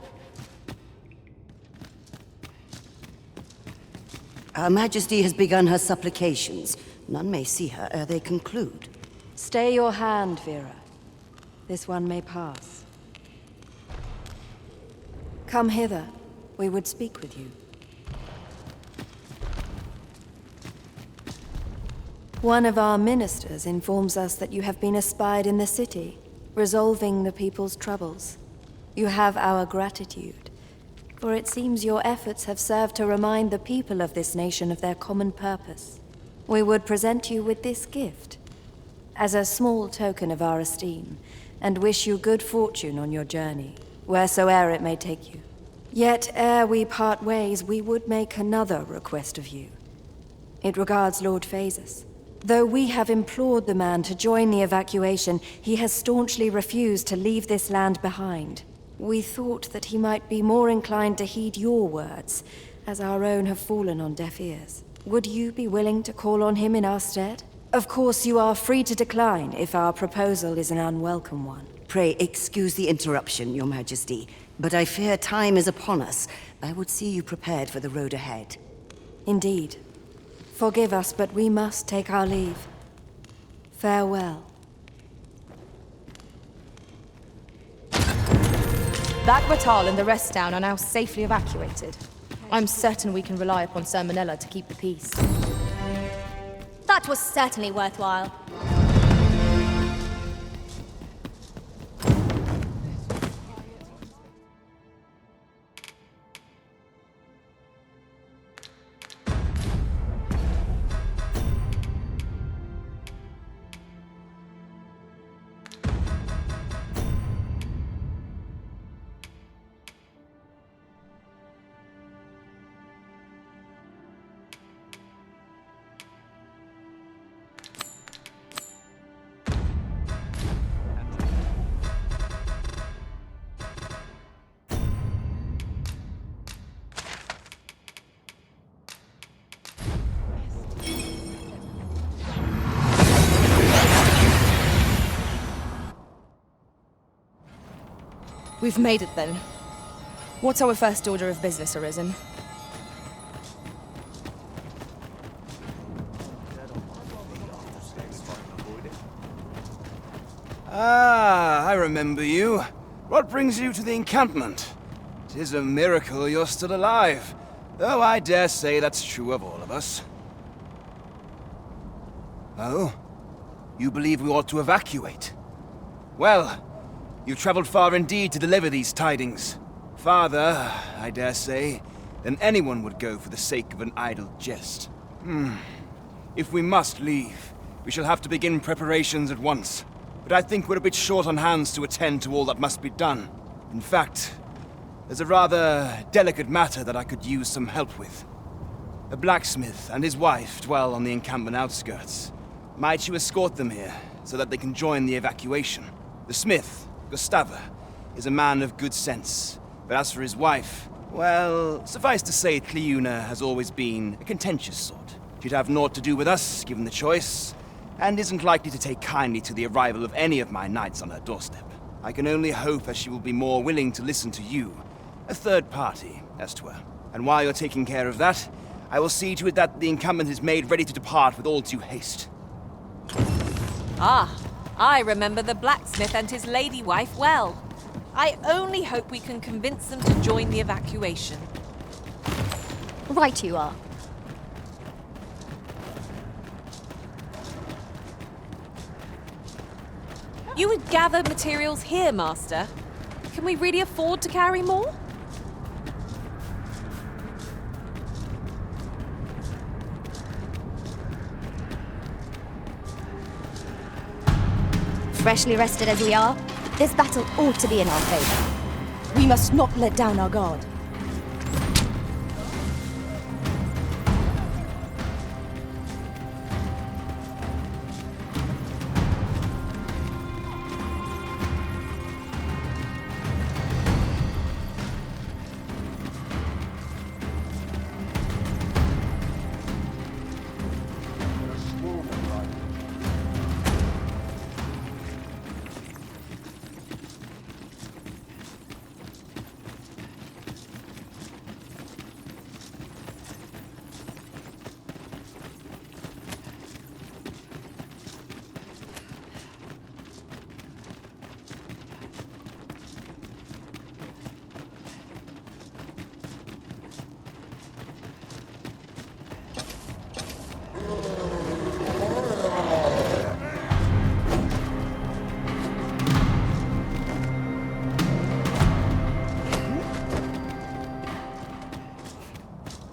Her Majesty has begun her supplications. None may see her ere they conclude. Stay your hand, Vera. This one may pass. Come hither. We would speak with you. One of our ministers informs us that you have been espied in the city, resolving the people's troubles. You have our gratitude, for it seems your efforts have served to remind the people of this nation of their common purpose. We would present you with this gift, as a small token of our esteem, and wish you good fortune on your journey, wheresoe'er it may take you. Yet ere we part ways, we would make another request of you. It regards Lord Phaesus. Though we have implored the man to join the evacuation, he has staunchly refused to leave this land behind. We thought that he might be more inclined to heed your words, as our own have fallen on deaf ears. Would you be willing to call on him in our stead? Of course, you are free to decline if our proposal is an unwelcome one. Pray excuse the interruption, Your Majesty, but I fear time is upon us. I would see you prepared for the road ahead. Indeed. Forgive us, but we must take our leave. Farewell. Batal and the rest down are now safely evacuated. I'm certain we can rely upon Sir Manella to keep the peace. That was certainly worthwhile. We've made it then. What's our first order of business, Arisen? Ah, I remember you. What brings you to the encampment? It is a miracle you're still alive. Though I dare say that's true of all of us. Oh? You believe we ought to evacuate? Well, you've traveled far indeed to deliver these tidings. Farther, I dare say, than anyone would go for the sake of an idle jest. If we must leave, we shall have to begin preparations at once. But I think we're a bit short on hands to attend to all that must be done. In fact, there's a rather delicate matter that I could use some help with. A blacksmith and his wife dwell on the encampment outskirts. Might you escort them here, so that they can join the evacuation? The smith, Gustava, is a man of good sense. But as for his wife, well, suffice to say, Cleuna has always been a contentious sort. She'd have naught to do with us, given the choice, and isn't likely to take kindly to the arrival of any of my knights on her doorstep. I can only hope that she will be more willing to listen to you, a third party, as 'twere. And while you're taking care of that, I will see to it that the encampment is made ready to depart with all due haste. Ah, I remember the blacksmith and his lady wife well. I only hope we can convince them to join the evacuation. Right you are. You would gather materials here, Master. Can we really afford to carry more? Freshly rested as we are, this battle ought to be in our favor. We must not let down our guard.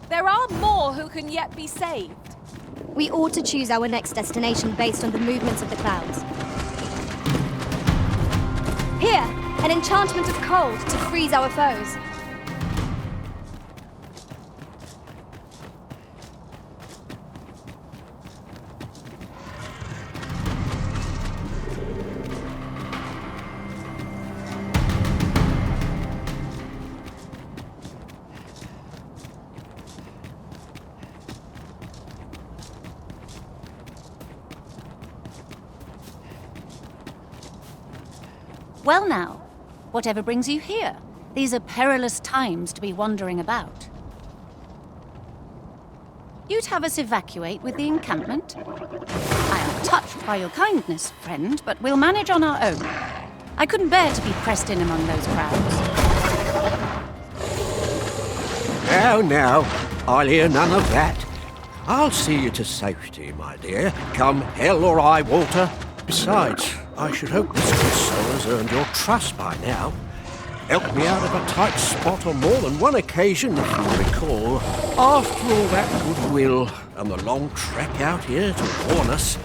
There are more who can yet be saved. We ought to choose our next destination based on the movements of the clouds. Here, an enchantment of cold to freeze our foes. Well now, whatever brings you here? These are perilous times to be wandering about. You'd have us evacuate with the encampment? I am touched by your kindness, friend, but we'll manage on our own. I couldn't bear to be pressed in among those crowds. Now, I'll hear none of that. I'll see you to safety, my dear, come hell or high water. Besides, I should hope this good soul has earned your trust by now. Helped me out of a tight spot on more than one occasion, if you recall. After all that goodwill and the long trek out here to warn us,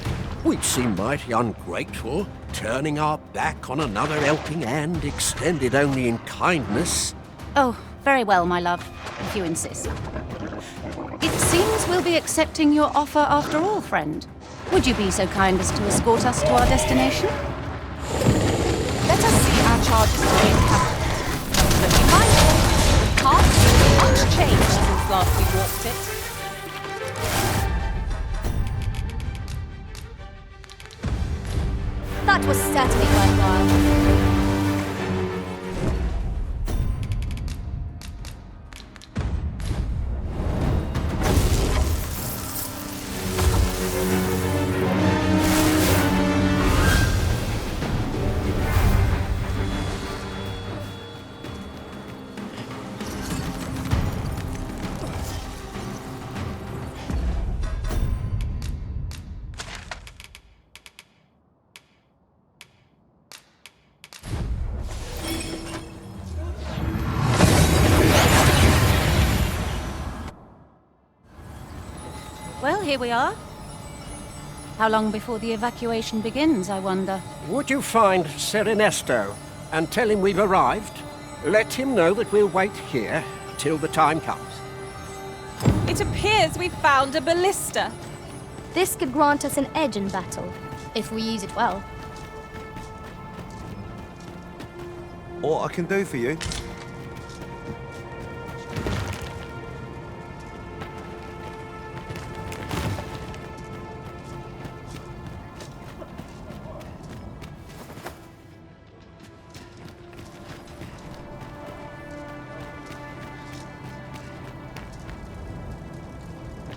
we'd seem mighty ungrateful, turning our back on another helping hand extended only in kindness. Oh, very well, my love, if you insist. It seems we'll be accepting your offer after all, friend. Would you be so kind as to escort us to our destination? Let us see our charges to the encampment. But be mindful, the path has much changed since last we walked it. That was certainly worthwhile. Well, here we are. How long before the evacuation begins, I wonder? Would you find Sir Ernesto and tell him we've arrived? Let him know that we'll wait here till the time comes. It appears we found a ballista. This could grant us an edge in battle, if we use it well. What I can do for you?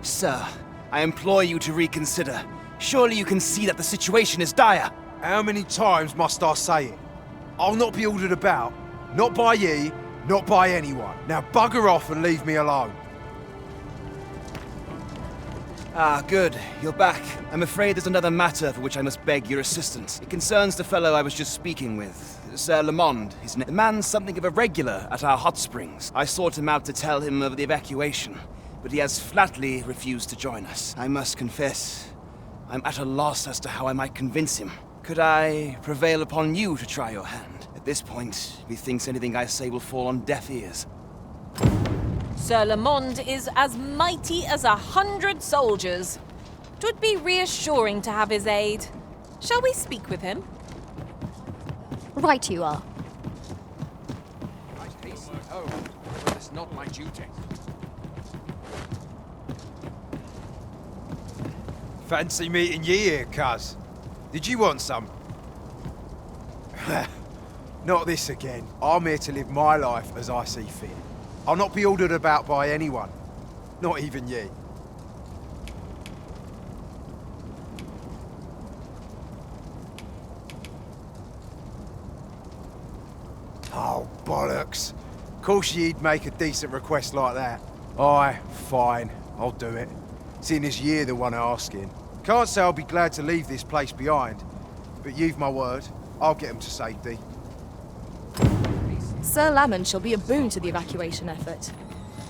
Sir, I implore you to reconsider. Surely you can see that the situation is dire. How many times must I say it? I'll not be ordered about. Not by ye, not by anyone. Now bugger off and leave me alone. Ah, good. You're back. I'm afraid there's another matter for which I must beg your assistance. It concerns the fellow I was just speaking with. Sir Lamond, his name. The man's something of a regular at our hot springs. I sought him out to tell him of the evacuation, but he has flatly refused to join us. I must confess, I'm at a loss as to how I might convince him. Could I prevail upon you to try your hand? At this point, methinks anything I say will fall on deaf ears. Sir Lamond is as mighty as 100 soldiers. 'Twould be reassuring to have his aid. Shall we speak with him? Right you are. I hasten home, but it's not my duty. Fancy meeting ye here, cuz. Did you want some? Not this again. I'm here to live my life as I see fit. I'll not be ordered about by anyone. Not even ye. Oh, bollocks. Of course ye'd make a decent request like that. Aye, fine. I'll do it. Seeing as ye're the one asking. Can't say I'll be glad to leave this place behind, but you've my word. I'll get them to safety. Sir Lamond shall be a boon to the evacuation effort.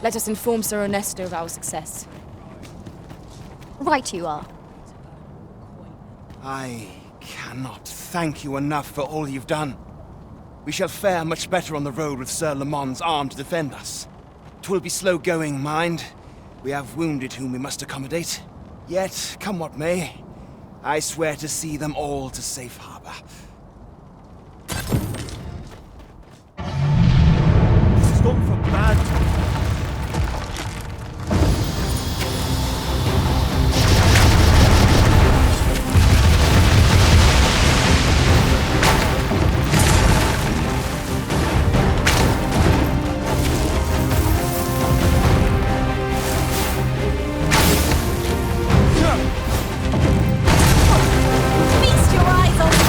Let us inform Sir Ernesto of our success. Right you are. I cannot thank you enough for all you've done. We shall fare much better on the road with Sir Lamond's arm to defend us. 'Twill be slow going, mind. We have wounded whom we must accommodate. Yet, come what may, I swear to see them all to safe harbor. It's gone for bad. Feast your eyes on this!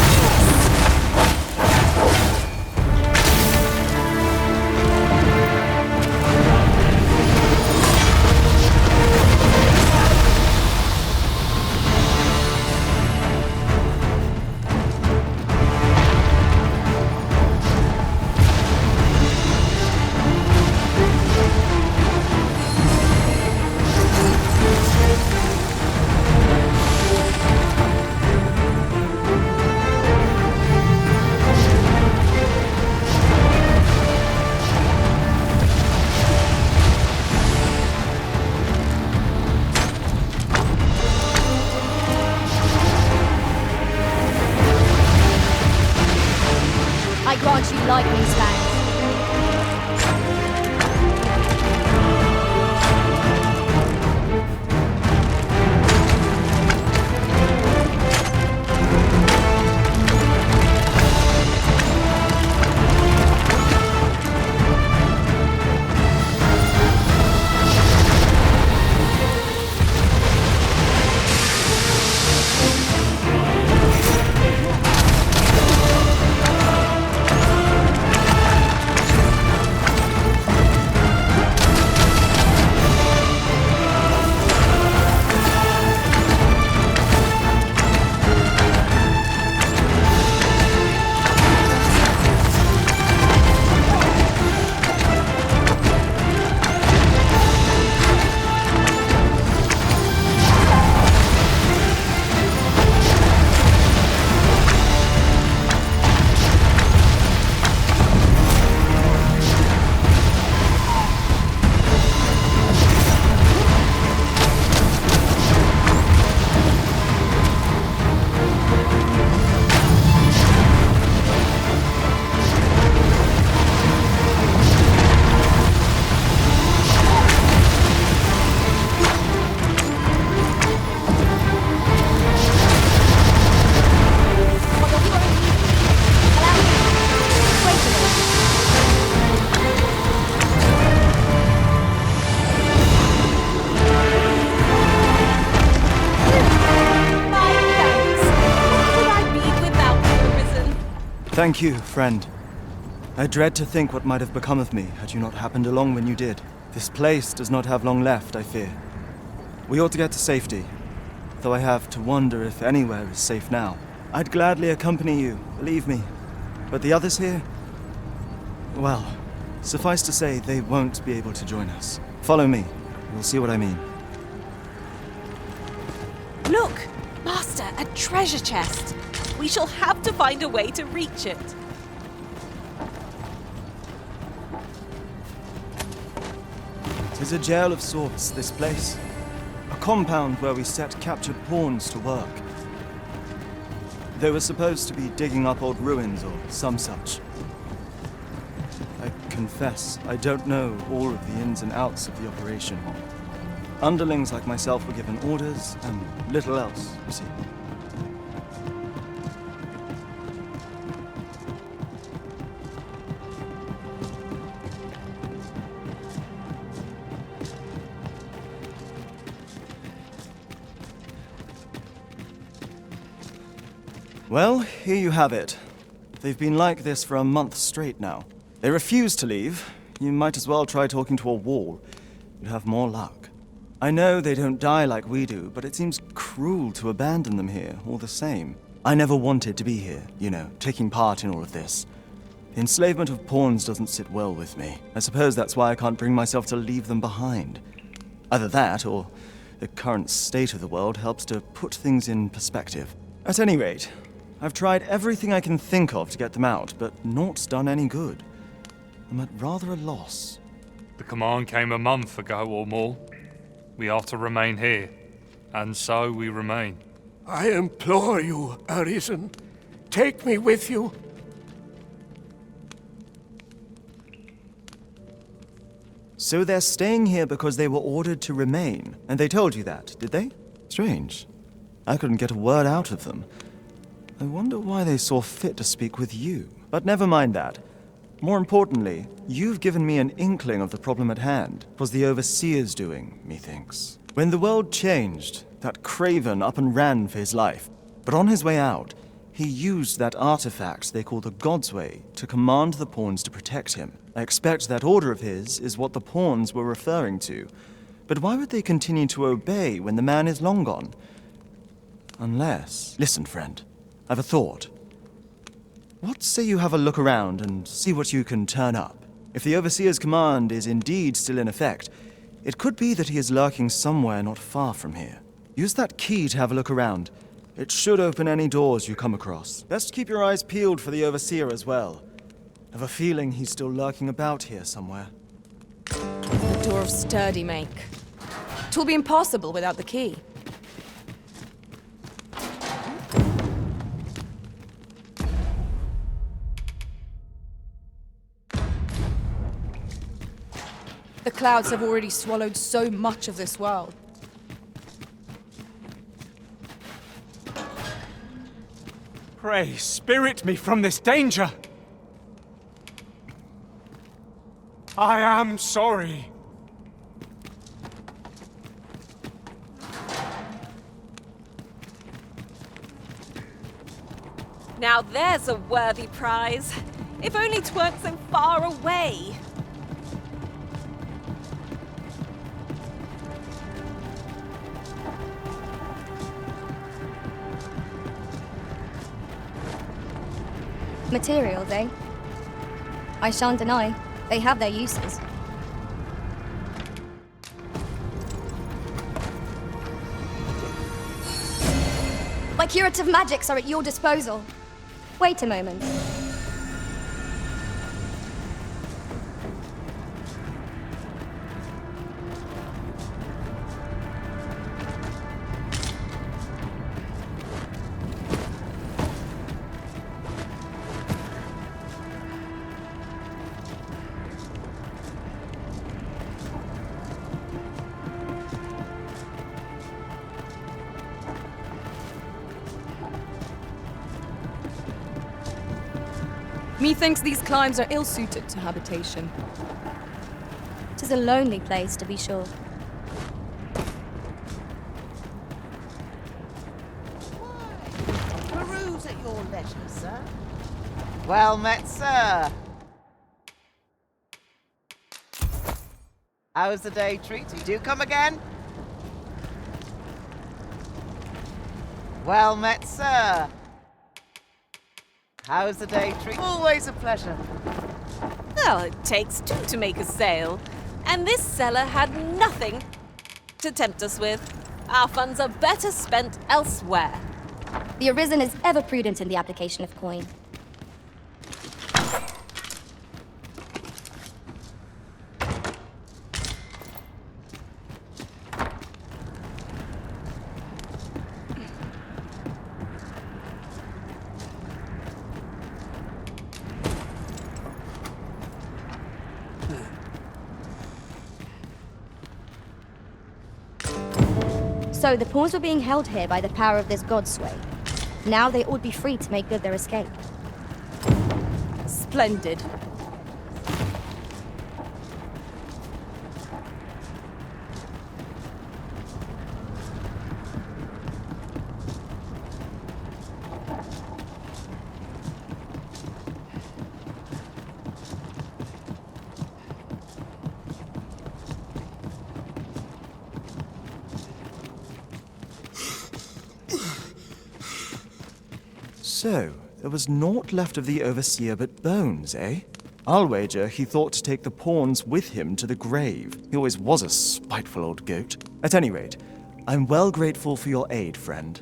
I grant you lightning span. Thank you, friend. I dread to think what might have become of me had you not happened along when you did. This place does not have long left, I fear. We ought to get to safety, though I have to wonder if anywhere is safe now. I'd gladly accompany you, believe me. But the others here? Well, suffice to say, they won't be able to join us. Follow me. You'll see what I mean. Look! Master, a treasure chest! We shall have to find a way to reach it. It is a jail of sorts, this place. A compound where we set captured pawns to work. They were supposed to be digging up old ruins or some such. I confess, I don't know all of the ins and outs of the operation. Underlings like myself were given orders, and little else, you see. Well, here you have it. They've been like this for a month straight now. They refuse to leave. You might as well try talking to a wall. You'd have more luck. I know they don't die like we do, but it seems cruel to abandon them here, all the same. I never wanted to be here, you know, taking part in all of this. The enslavement of pawns doesn't sit well with me. I suppose that's why I can't bring myself to leave them behind. Either that, or the current state of the world helps to put things in perspective. At any rate, I've tried everything I can think of to get them out, but naught's done any good. I'm at rather a loss. The command came a month ago or more. We are to remain here, and so we remain. I implore you, Arisen. Take me with you. So they're staying here because they were ordered to remain, and they told you that, did they? Strange. I couldn't get a word out of them. I wonder why they saw fit to speak with you. But never mind that. More importantly, you've given me an inkling of the problem at hand. 'Twas the Overseer's doing, methinks. When the world changed, that craven up and ran for his life. But on his way out, he used that artifact they call the God's Way to command the pawns to protect him. I expect that order of his is what the pawns were referring to. But why would they continue to obey when the man is long gone? Unless... Listen, friend. I've a thought. What say you have a look around and see what you can turn up? If the Overseer's command is indeed still in effect, it could be that he is lurking somewhere not far from here. Use that key to have a look around. It should open any doors you come across. Best keep your eyes peeled for the Overseer as well. I have a feeling he's still lurking about here somewhere. The door of sturdy make. 'Twill be impossible without the key. The clouds have already swallowed so much of this world. Pray, spirit me from this danger! I am sorry. Now there's a worthy prize. If only 'tweren't so far away. Materials, eh? I shan't deny, they have their uses. My curative magics are at your disposal. Wait a moment. Methinks these climes are ill-suited to habitation. 'Tis a lonely place, to be sure. Peruse at your leisure, sir. Well met, sir. How's the day treating you? Do come again? Well met, sir. How's the day treating? Always a pleasure. Well, it takes two to make a sale. And this seller had nothing to tempt us with. Our funds are better spent elsewhere. The Arisen is ever prudent in the application of coin. So the pawns were being held here by the power of this god sway. Now they ought be free to make good their escape. Splendid. So, there was naught left of the Overseer but bones, eh? I'll wager he thought to take the pawns with him to the grave. He always was a spiteful old goat. At any rate, I'm well grateful for your aid, friend.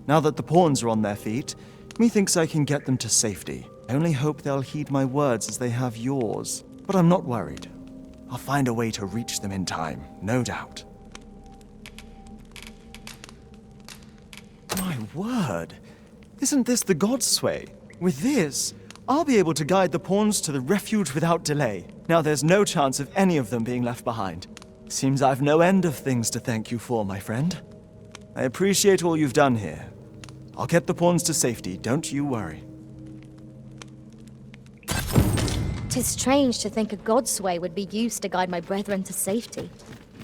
Now that the pawns are on their feet, methinks I can get them to safety. I only hope they'll heed my words as they have yours. But I'm not worried. I'll find a way to reach them in time, no doubt. My word! Isn't this the God's sway? With this, I'll be able to guide the pawns to the refuge without delay. Now there's no chance of any of them being left behind. Seems I've no end of things to thank you for, my friend. I appreciate all you've done here. I'll get the pawns to safety, don't you worry. 'Tis strange to think a god's sway would be used to guide my brethren to safety.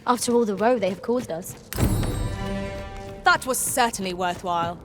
After all the woe they have caused us. That was certainly worthwhile.